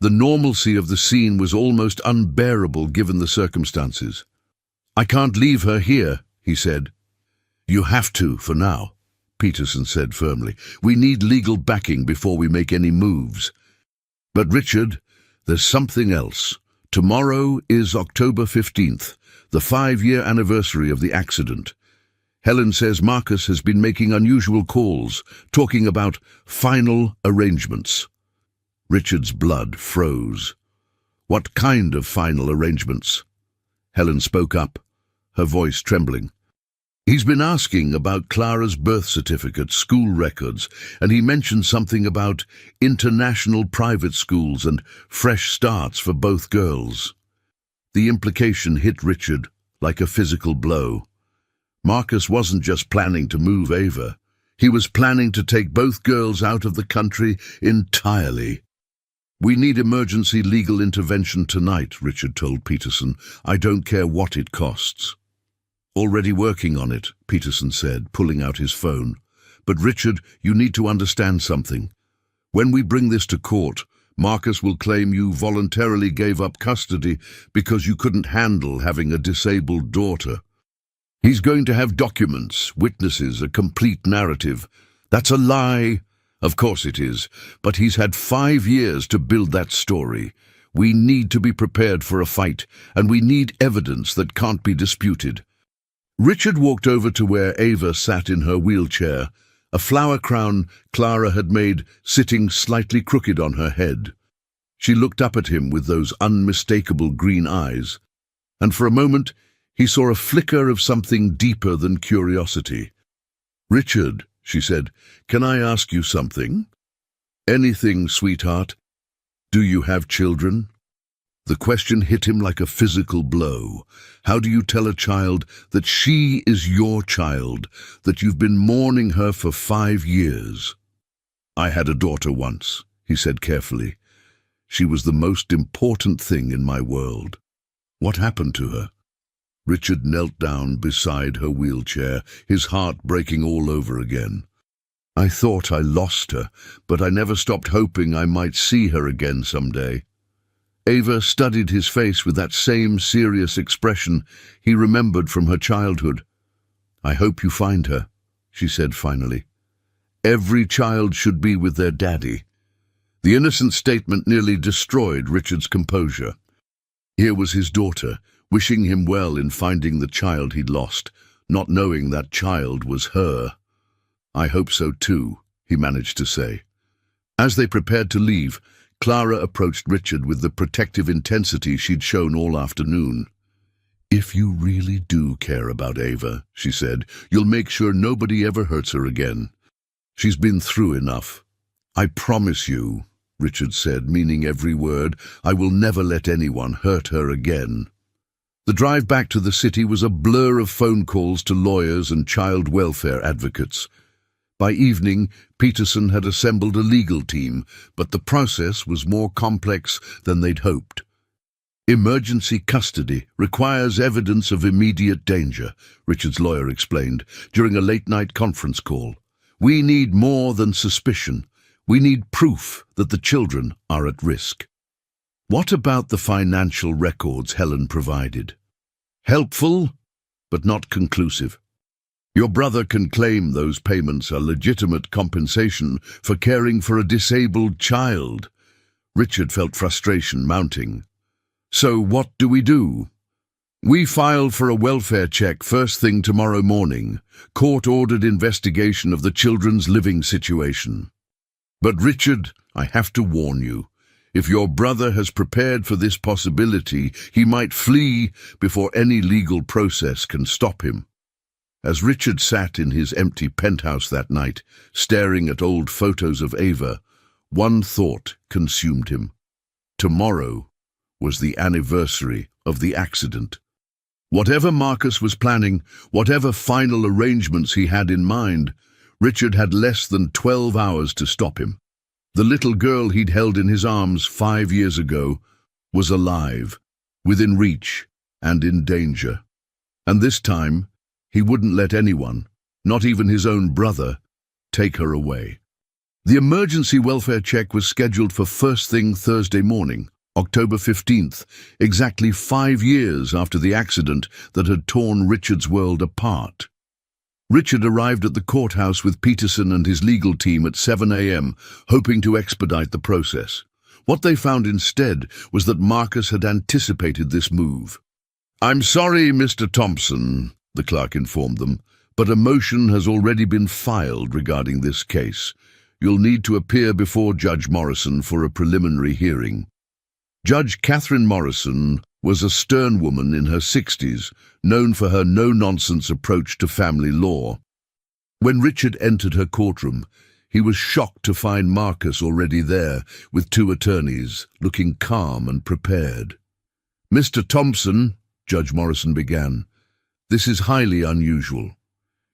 The normalcy of the scene was almost unbearable given the circumstances. "I can't leave her here," he said. "You have to, for now," Peterson said firmly. "We need legal backing before we make any moves." "But Richard, there's something else. Tomorrow is October 15th, the 5-year anniversary of the accident. Helen says Marcus has been making unusual calls, talking about final arrangements." Richard's blood froze. "What kind of final arrangements?" Helen spoke up, her voice trembling. "He's been asking about Clara's birth certificate, school records, and he mentioned something about international private schools and fresh starts for both girls." The implication hit Richard like a physical blow. Marcus wasn't just planning to move Ava. He was planning to take both girls out of the country entirely. "We need emergency legal intervention tonight," Richard told Peterson. "I don't care what it costs." "Already working on it," Peterson said, pulling out his phone. "But Richard, you need to understand something. When we bring this to court, Marcus will claim you voluntarily gave up custody because you couldn't handle having a disabled daughter. He's going to have documents, witnesses, a complete narrative. That's a lie. Of course it is, but he's had 5 years to build that story. We need to be prepared for a fight, and we need evidence that can't be disputed." Richard walked over to where Ava sat in her wheelchair, a flower crown Clara had made sitting slightly crooked on her head. She looked up at him with those unmistakable green eyes, and for a moment he saw a flicker of something deeper than curiosity. "Richard," she said, "can I ask you something?" "Anything, sweetheart." "Do you have children?" The question hit him like a physical blow. How do you tell a child that she is your child, that you've been mourning her for 5 years? "I had a daughter once," he said carefully. "She was the most important thing in my world." "What happened to her?" Richard knelt down beside her wheelchair, his heart breaking all over again. "I thought I lost her, but I never stopped hoping I might see her again someday." Ava studied his face with that same serious expression he remembered from her childhood. "I hope you find her," she said finally. "Every child should be with their daddy." The innocent statement nearly destroyed Richard's composure. Here was his daughter, wishing him well in finding the child he'd lost, not knowing that child was her. "I hope so too," he managed to say. As they prepared to leave, Clara approached Richard with the protective intensity she'd shown all afternoon. "If you really do care about Ava," she said, "you'll make sure nobody ever hurts her again. She's been through enough." "I promise you," Richard said, meaning every word, "I will never let anyone hurt her again." The drive back to the city was a blur of phone calls to lawyers and child welfare advocates. By evening, Peterson had assembled a legal team, but the process was more complex than they'd hoped. "Emergency custody requires evidence of immediate danger," Richard's lawyer explained during a late-night conference call. "We need more than suspicion. We need proof that the children are at risk." "What about the financial records Helen provided?" "Helpful, but not conclusive. Your brother can claim those payments are legitimate compensation for caring for a disabled child." Richard felt frustration mounting. "So what do we do?" "We file for a welfare check first thing tomorrow morning. Court-ordered investigation of the children's living situation." "But Richard, I have to warn you. If your brother has prepared for this possibility, he might flee before any legal process can stop him." As Richard sat in his empty penthouse that night, staring at old photos of Ava, one thought consumed him. Tomorrow was the anniversary of the accident. Whatever Marcus was planning, whatever final arrangements he had in mind, Richard had less than 12 hours to stop him. The little girl he'd held in his arms 5 years ago was alive, within reach, and in danger. And this time, he wouldn't let anyone, not even his own brother, take her away. The emergency welfare check was scheduled for first thing Thursday morning, October 15th, exactly 5 years after the accident that had torn Richard's world apart. Richard arrived at the courthouse with Peterson and his legal team at 7 a.m., hoping to expedite the process. What they found instead was that Marcus had anticipated this move. "I'm sorry, Mr. Thompson," the clerk informed them, "but a motion has already been filed regarding this case. You'll need to appear before Judge Morrison for a preliminary hearing." Judge Catherine Morrison was a stern woman in her 60s, known for her no-nonsense approach to family law. When Richard entered her courtroom, he was shocked to find Marcus already there, with 2 attorneys, looking calm and prepared. "Mr. Thompson," Judge Morrison began, "this is highly unusual.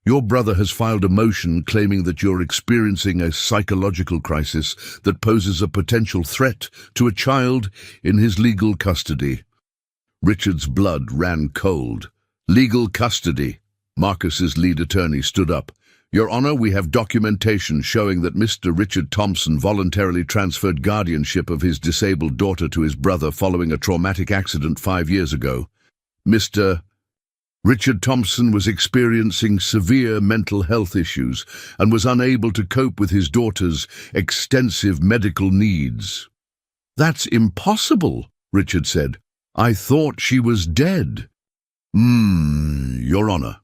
Your brother has filed a motion claiming that you're experiencing a psychological crisis that poses a potential threat to a child in his legal custody." Richard's blood ran cold. "Legal custody?" Marcus's lead attorney stood up. "Your Honor, we have documentation showing that Mr. Richard Thompson voluntarily transferred guardianship of his disabled daughter to his brother following a traumatic accident 5 years ago. Mr. Richard Thompson was experiencing severe mental health issues and was unable to cope with his daughter's extensive medical needs." "That's impossible," Richard said. "I thought she was dead." Your Honor,"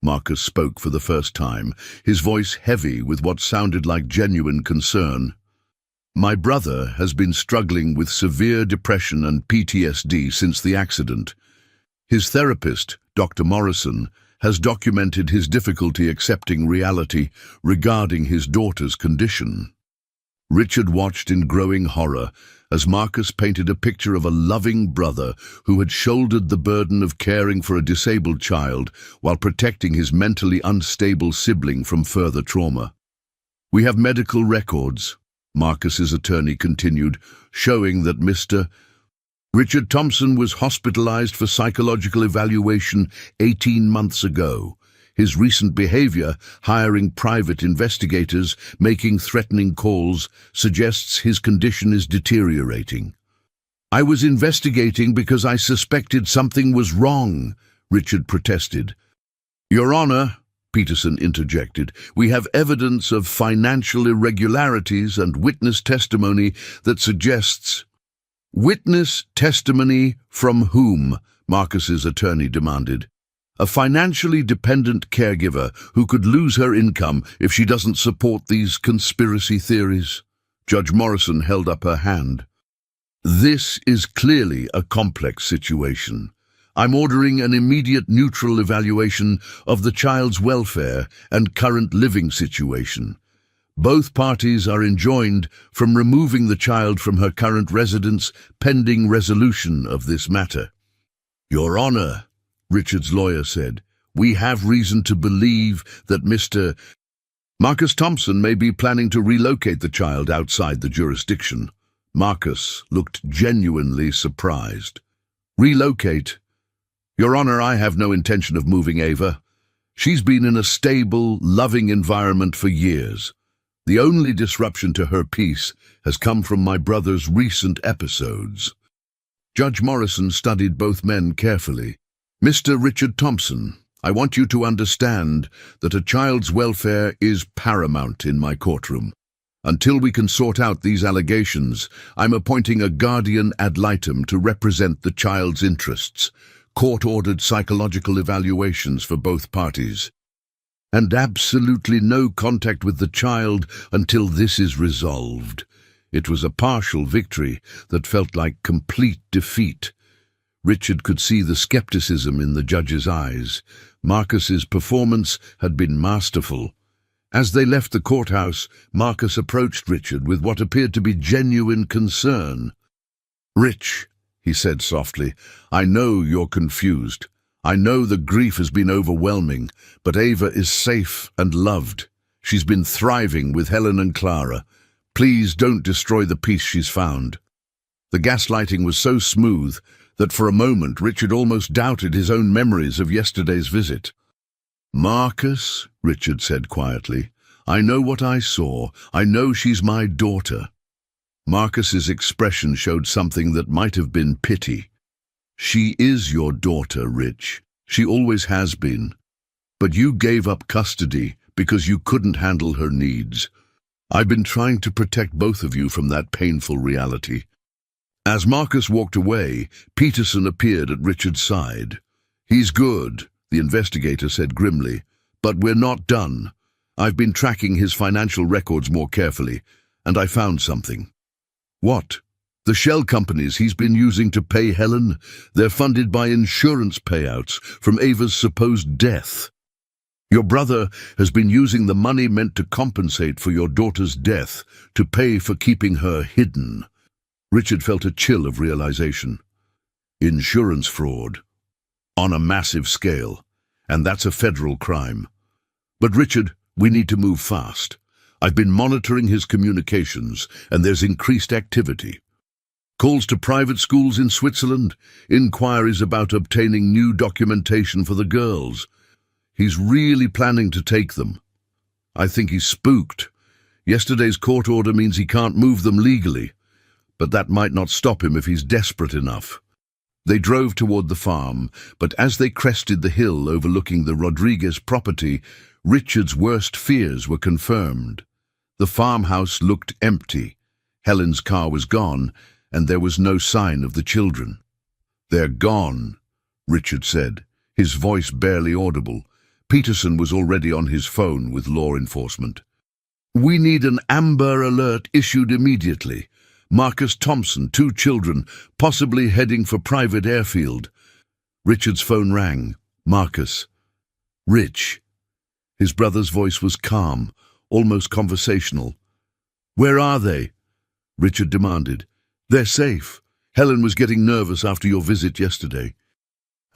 Marcus spoke for the first time, his voice heavy with what sounded like genuine concern. "My brother has been struggling with severe depression and PTSD since the accident. His therapist, Dr. Morrison, has documented his difficulty accepting reality regarding his daughter's condition." Richard watched in growing horror as Marcus painted a picture of a loving brother who had shouldered the burden of caring for a disabled child while protecting his mentally unstable sibling from further trauma. "We have medical records," Marcus's attorney continued, "showing that Mr. Richard Thompson was hospitalized for psychological evaluation 18 months ago. His recent behavior, hiring private investigators, making threatening calls, suggests his condition is deteriorating." "I was investigating because I suspected something was wrong," Richard protested. "Your Honor," Peterson interjected, "we have evidence of financial irregularities and witness testimony that suggests—" "Witness testimony from whom?" Marcus's attorney demanded. "A financially dependent caregiver who could lose her income if she doesn't support these conspiracy theories." Judge Morrison held up her hand. "This is clearly a complex situation. I'm ordering an immediate neutral evaluation of the child's welfare and current living situation. Both parties are enjoined from removing the child from her current residence pending resolution of this matter." "Your Honor," Richard's lawyer said, "we have reason to believe that Mr. Marcus Thompson may be planning to relocate the child outside the jurisdiction." Marcus looked genuinely surprised. "Relocate? Your Honor, I have no intention of moving Ava. She's been in a stable, loving environment for years. The only disruption to her peace has come from my brother's recent episodes." Judge Morrison studied both men carefully. "Mr. Richard Thompson, I want you to understand that a child's welfare is paramount in my courtroom. Until we can sort out these allegations, I'm appointing a guardian ad litem to represent the child's interests, court-ordered psychological evaluations for both parties, and absolutely no contact with the child until this is resolved." It was a partial victory that felt like complete defeat. Richard could see the skepticism in the judge's eyes. Marcus's performance had been masterful. As they left the courthouse, Marcus approached Richard with what appeared to be genuine concern. "Rich," he said softly, "I know you're confused. I know the grief has been overwhelming, but Ava is safe and loved. She's been thriving with Helen and Clara. Please don't destroy the peace she's found." The gaslighting was so smooth that for a moment Richard almost doubted his own memories of yesterday's visit. "Marcus," Richard said quietly, I know what I saw. I know she's my daughter." Marcus's expression showed something that might have been pity. "She is your daughter, Rich. She always has been. But you gave up custody because you couldn't handle her needs. I've been trying to protect both of you from that painful reality." As Marcus walked away, Peterson appeared at Richard's side. "He's good," the investigator said grimly, "but we're not done. I've been tracking his financial records more carefully, and I found something." "What?" "The shell companies he's been using to pay Helen, they're funded by insurance payouts from Ava's supposed death. Your brother has been using the money meant to compensate for your daughter's death to pay for keeping her hidden." Richard felt a chill of realization. Insurance fraud. On a massive scale. And that's a federal crime. "But Richard, we need to move fast. I've been monitoring his communications, and there's increased activity. Calls to private schools in Switzerland, inquiries about obtaining new documentation for the girls. He's really planning to take them. I think he's spooked. Yesterday's court order means he can't move them legally, but that might not stop him if he's desperate enough." They drove toward the farm, but as they crested the hill overlooking the Rodriguez property, Richard's worst fears were confirmed. The farmhouse looked empty. Helen's car was gone, and there was no sign of the children. "They're gone," Richard said, his voice barely audible. Peterson was already on his phone with law enforcement. "We need an Amber Alert issued immediately. Marcus Thompson, 2 children, possibly heading for private airfield." Richard's phone rang. "Marcus." "Rich." His brother's voice was calm, almost conversational. "Where are they?" Richard demanded. "They're safe. Helen was getting nervous after your visit yesterday.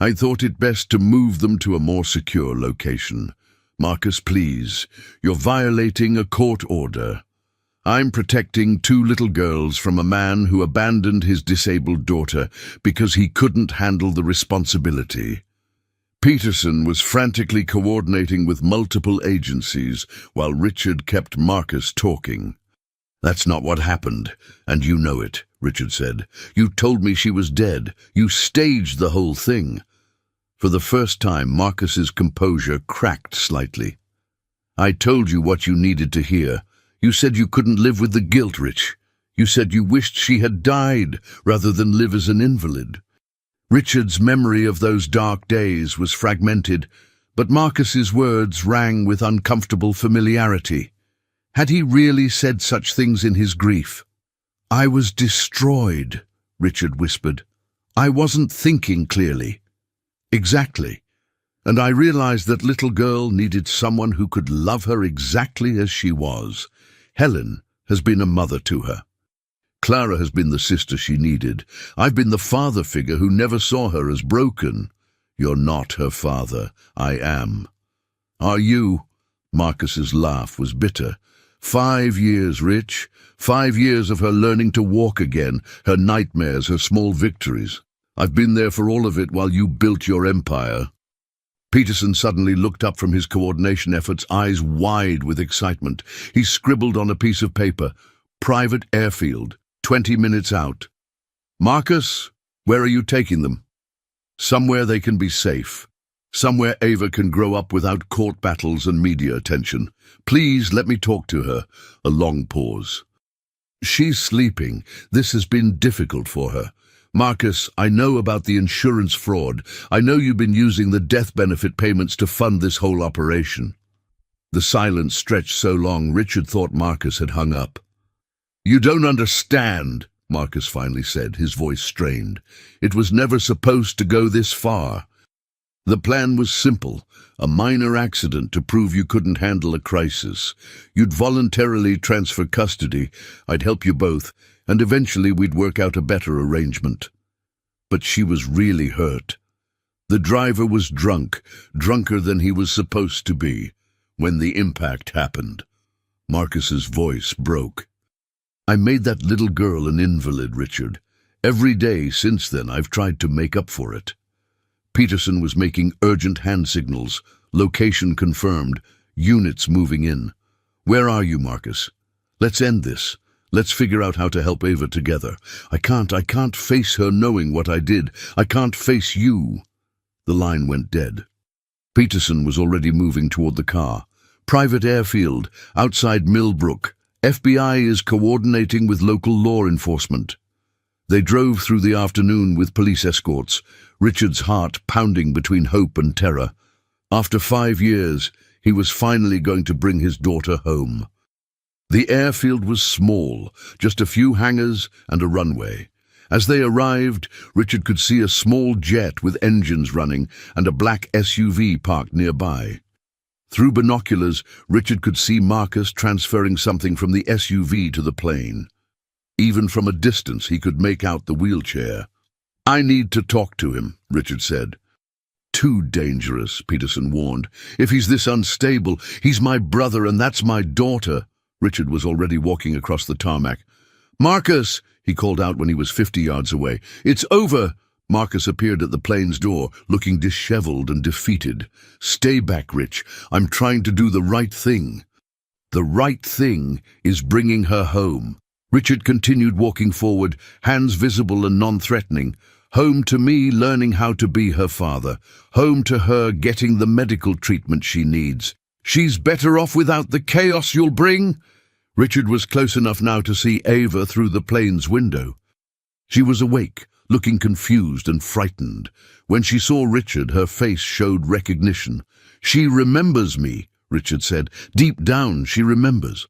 I thought it best to move them to a more secure location. Marcus, please. You're violating a court order. I'm protecting 2 little girls from a man who abandoned his disabled daughter because he couldn't handle the responsibility." Peterson was frantically coordinating with multiple agencies while Richard kept Marcus talking. "That's not what happened, and you know it," Richard said. "You told me she was dead. You staged the whole thing." For the first time, Marcus's composure cracked slightly. "I told you what you needed to hear. You said you couldn't live with the guilt, Rich. You said you wished she had died rather than live as an invalid." Richard's memory of those dark days was fragmented, but Marcus's words rang with uncomfortable familiarity. Had he really said such things in his grief? "I was destroyed," Richard whispered. "I wasn't thinking clearly." "Exactly. And I realized that little girl needed someone who could love her exactly as she was. Helen has been a mother to her. Clara has been the sister she needed. I've been the father figure who never saw her as broken. You're not her father. I am." "Are you?" Marcus's laugh was bitter. 5 years, Rich. 5 years of her learning to walk again, her nightmares, her small victories. I've been there for all of it while you built your empire." Peterson suddenly looked up from his coordination efforts, eyes wide with excitement. He scribbled on a piece of paper, "Private airfield, 20 minutes out." "Marcus, where are you taking them?" "Somewhere they can be safe. Somewhere Ava can grow up without court battles and media attention. Please let me talk to her." A long pause. "She's sleeping. This has been difficult for her. Marcus, I know about the insurance fraud. I know you've been using the death benefit payments to fund this whole operation." The silence stretched so long, Richard thought Marcus had hung up. "You don't understand," Marcus finally said, his voice strained. "It was never supposed to go this far. The plan was simple, a minor accident to prove you couldn't handle a crisis. You'd voluntarily transfer custody, I'd help you both, and eventually we'd work out a better arrangement." But she was really hurt. The driver was drunk, drunker than he was supposed to be, when the impact happened. Marcus's voice broke. "I made that little girl an invalid, Richard. Every day since then I've tried to make up for it." Peterson was making urgent hand signals, location confirmed, units moving in. Where are you, Marcus? Let's end this. Let's figure out how to help Ava together. I can't face her knowing what I did. I can't face you. The line went dead. Peterson was already moving toward the car. Private airfield, outside Millbrook. FBI is coordinating with local law enforcement. They drove through the afternoon with police escorts, Richard's heart pounding between hope and terror. After 5 years, he was finally going to bring his daughter home. The airfield was small, just a few hangars and a runway. As they arrived, Richard could see a small jet with engines running and a black SUV parked nearby. Through binoculars, Richard could see Marcus transferring something from the SUV to the plane. Even from a distance, he could make out the wheelchair. "I need to talk to him," Richard said. "Too dangerous," Peterson warned. "If he's this unstable, he's my brother and that's my daughter." Richard was already walking across the tarmac. "Marcus!" he called out when he was 50 yards away. "It's over!" Marcus appeared at the plane's door, looking disheveled and defeated. "Stay back, Rich. I'm trying to do the right thing." "The right thing is bringing her home." Richard continued walking forward, hands visible and non-threatening. "Home to me, learning how to be her father. Home to her, getting the medical treatment she needs. She's better off without the chaos you'll bring." Richard was close enough now to see Ava through the plane's window. She was awake, looking confused and frightened. When she saw Richard, her face showed recognition. "She remembers me," Richard said. "Deep down, she remembers."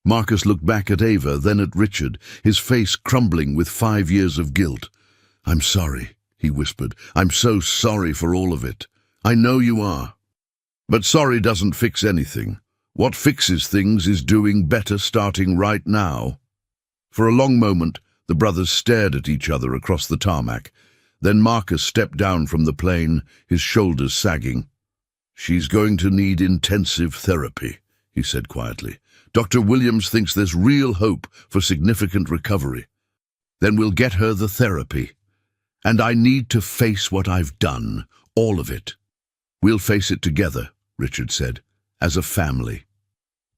Marcus looked back at Ava, then at Richard, his face crumbling with 5 years of guilt. "I'm sorry," he whispered. "I'm so sorry for all of it. I know you are. But sorry doesn't fix anything. What fixes things is doing better starting right now." For a long moment, the brothers stared at each other across the tarmac. Then Marcus stepped down from the plane, his shoulders sagging. "She's going to need intensive therapy," he said quietly. "Dr. Williams thinks there's real hope for significant recovery. Then we'll get her the therapy. And I need to face what I've done, all of it." "We'll face it together," Richard said, "as a family."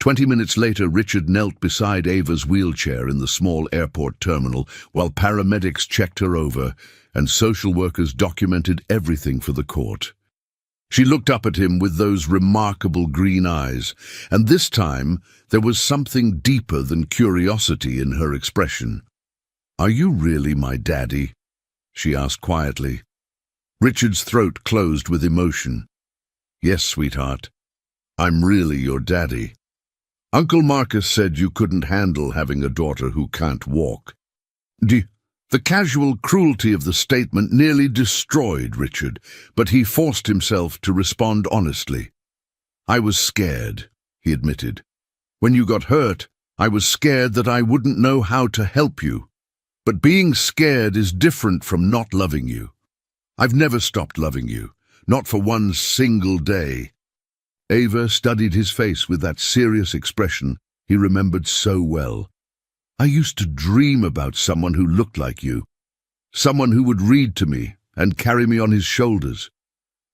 20 minutes later, Richard knelt beside Ava's wheelchair in the small airport terminal while paramedics checked her over and social workers documented everything for the court. She looked up at him with those remarkable green eyes, and this time there was something deeper than curiosity in her expression. "Are you really my daddy?" she asked quietly. Richard's throat closed with emotion. "Yes, sweetheart. I'm really your daddy. Uncle Marcus said you couldn't handle having a daughter who can't walk." The casual cruelty of the statement nearly destroyed Richard, but he forced himself to respond honestly. "I was scared," he admitted. "When you got hurt, I was scared that I wouldn't know how to help you. But being scared is different from not loving you. I've never stopped loving you, not for one single day." Ava studied his face with that serious expression he remembered so well. "I used to dream about someone who looked like you, someone who would read to me and carry me on his shoulders."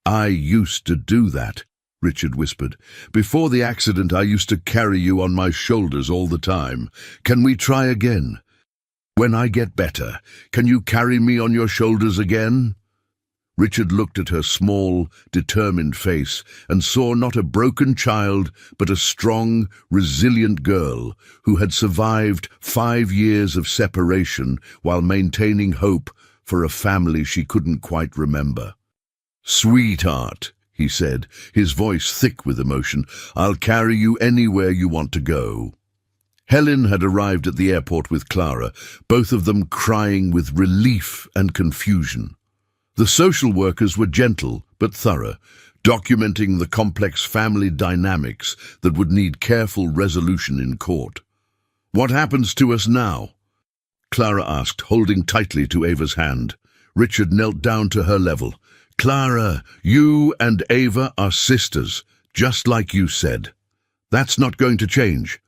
"I used to do that," Richard whispered. "Before the accident, I used to carry you on my shoulders all the time. Can we try again? When I get better, can you carry me on your shoulders again?" Richard looked at her small, determined face and saw not a broken child, but a strong, resilient girl who had survived 5 years of separation while maintaining hope for a family she couldn't quite remember. "Sweetheart," he said, his voice thick with emotion, "I'll carry you anywhere you want to go." Helen had arrived at the airport with Clara, both of them crying with relief and confusion. The social workers were gentle but thorough, documenting the complex family dynamics that would need careful resolution in court. "What happens to us now?" Clara asked, holding tightly to Ava's hand. Richard knelt down to her level. "Clara, you and Ava are sisters, just like you said. That's not going to change.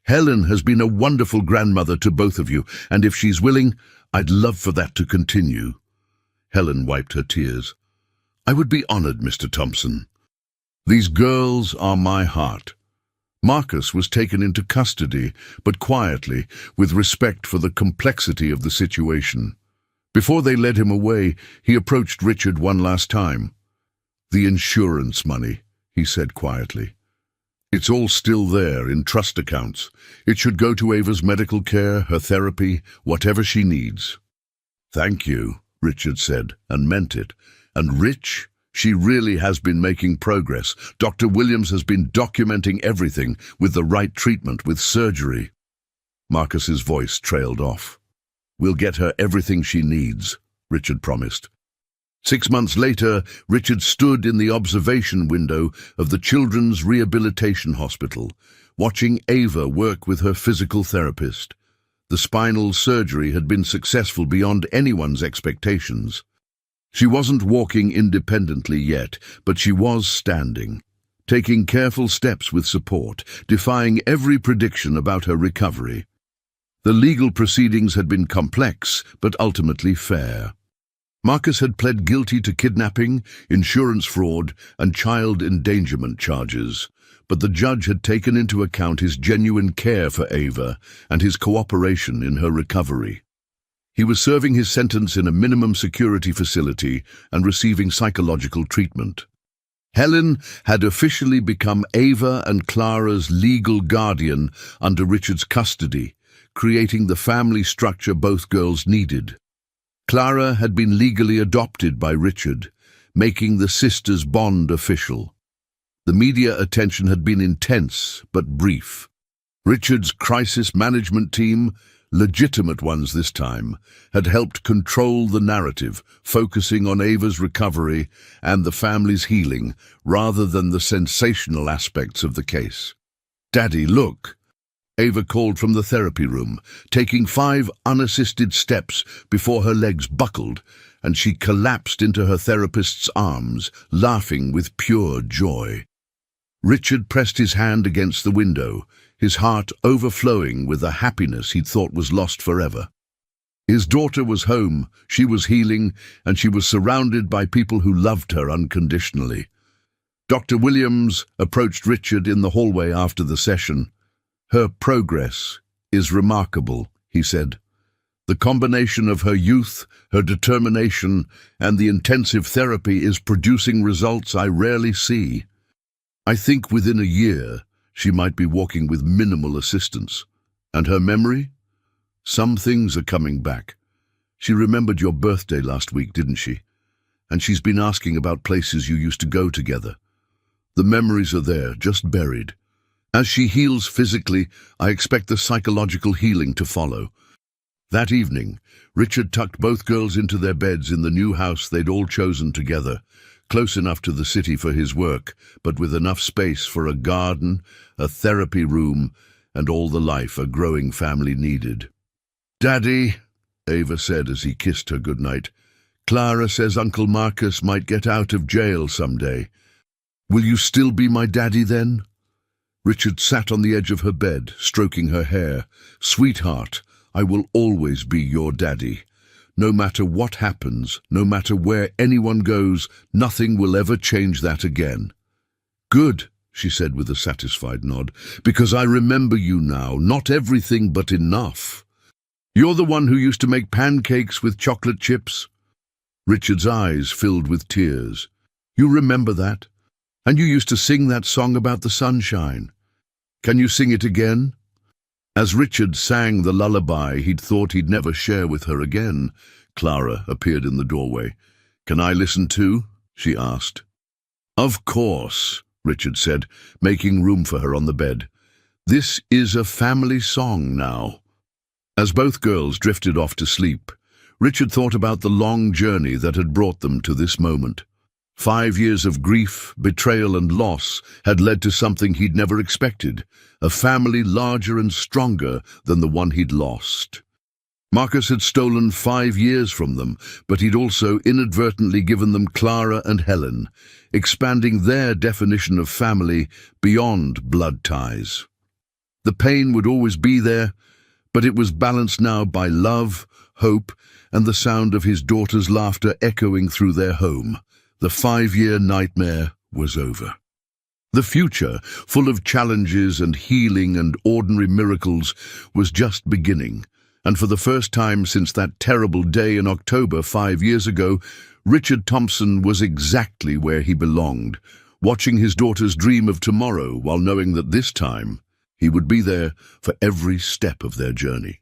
Helen has been a wonderful grandmother to both of you, and if she's willing, I'd love for that to continue." Helen wiped her tears. "I would be honored, Mr. Thompson. These girls are my heart. Marcus was taken into custody, but quietly, with respect for the complexity of the situation. Before they led him away, he approached Richard one last time. "The insurance money," he said quietly. "It's all still there in trust accounts. It should go to Ava's medical care, her therapy, whatever she needs." "Thank you," Richard said, and meant it. "And Rich, she really has been making progress. Dr. Williams has been documenting everything with the right treatment, with surgery." Marcus's voice trailed off. "We'll get her everything she needs," Richard promised. 6 months later, Richard stood in the observation window of the Children's Rehabilitation Hospital, watching Ava work with her physical therapist. The spinal surgery had been successful beyond anyone's expectations. She wasn't walking independently yet, but she was standing, taking careful steps with support, defying every prediction about her recovery. The legal proceedings had been complex, but ultimately fair. Marcus had pled guilty to kidnapping, insurance fraud, and child endangerment charges, but the judge had taken into account his genuine care for Ava and his cooperation in her recovery. He was serving his sentence in a minimum security facility and receiving psychological treatment. Helen had officially become Ava and Clara's legal guardian under Richard's custody, creating the family structure both girls needed. Clara had been legally adopted by Richard, making the sisters' bond official. The media attention had been intense but brief. Richard's crisis management team, legitimate ones this time, had helped control the narrative, focusing on Ava's recovery and the family's healing rather than the sensational aspects of the case. "Daddy, look!" Ava called from the therapy room, taking 5 unassisted steps before her legs buckled, and she collapsed into her therapist's arms, laughing with pure joy. Richard pressed his hand against the window, his heart overflowing with a happiness he'd thought was lost forever. His daughter was home, she was healing, and she was surrounded by people who loved her unconditionally. Dr. Williams approached Richard in the hallway after the session. "Her progress is remarkable," he said. "The combination of her youth, her determination, and the intensive therapy is producing results I rarely see. I think within a year she might be walking with minimal assistance. And her memory? Some things are coming back. She remembered your birthday last week, didn't she? And she's been asking about places you used to go together. The memories are there, just buried. As she heals physically, I expect the psychological healing to follow." That evening, Richard tucked both girls into their beds in the new house they'd all chosen together, close enough to the city for his work, but with enough space for a garden, a therapy room, and all the life a growing family needed. "Daddy," Ava said as he kissed her goodnight, "Clara says Uncle Marcus might get out of jail someday. Will you still be my daddy then?" Richard sat on the edge of her bed, stroking her hair. "Sweetheart, I will always be your daddy. No matter what happens, no matter where anyone goes, nothing will ever change that again." "Good," she said with a satisfied nod, "because I remember you now, not everything but enough. You're the one who used to make pancakes with chocolate chips?" Richard's eyes filled with tears. "You remember that? And you used to sing that song about the sunshine. Can you sing it again?" As Richard sang the lullaby he'd thought he'd never share with her again, Clara appeared in the doorway. "Can I listen too?" she asked. "Of course," Richard said, making room for her on the bed. "This is a family song now." As both girls drifted off to sleep, Richard thought about the long journey that had brought them to this moment. 5 years of grief, betrayal, and loss had led to something he'd never expected, a family larger and stronger than the one he'd lost. Marcus had stolen 5 years from them, but he'd also inadvertently given them Clara and Helen, expanding their definition of family beyond blood ties. The pain would always be there, but it was balanced now by love, hope, and the sound of his daughter's laughter echoing through their home. The 5-year nightmare was over. The future, full of challenges and healing and ordinary miracles, was just beginning. And for the first time since that terrible day in October 5 years ago, Richard Thompson was exactly where he belonged, watching his daughters dream of tomorrow while knowing that this time he would be there for every step of their journey.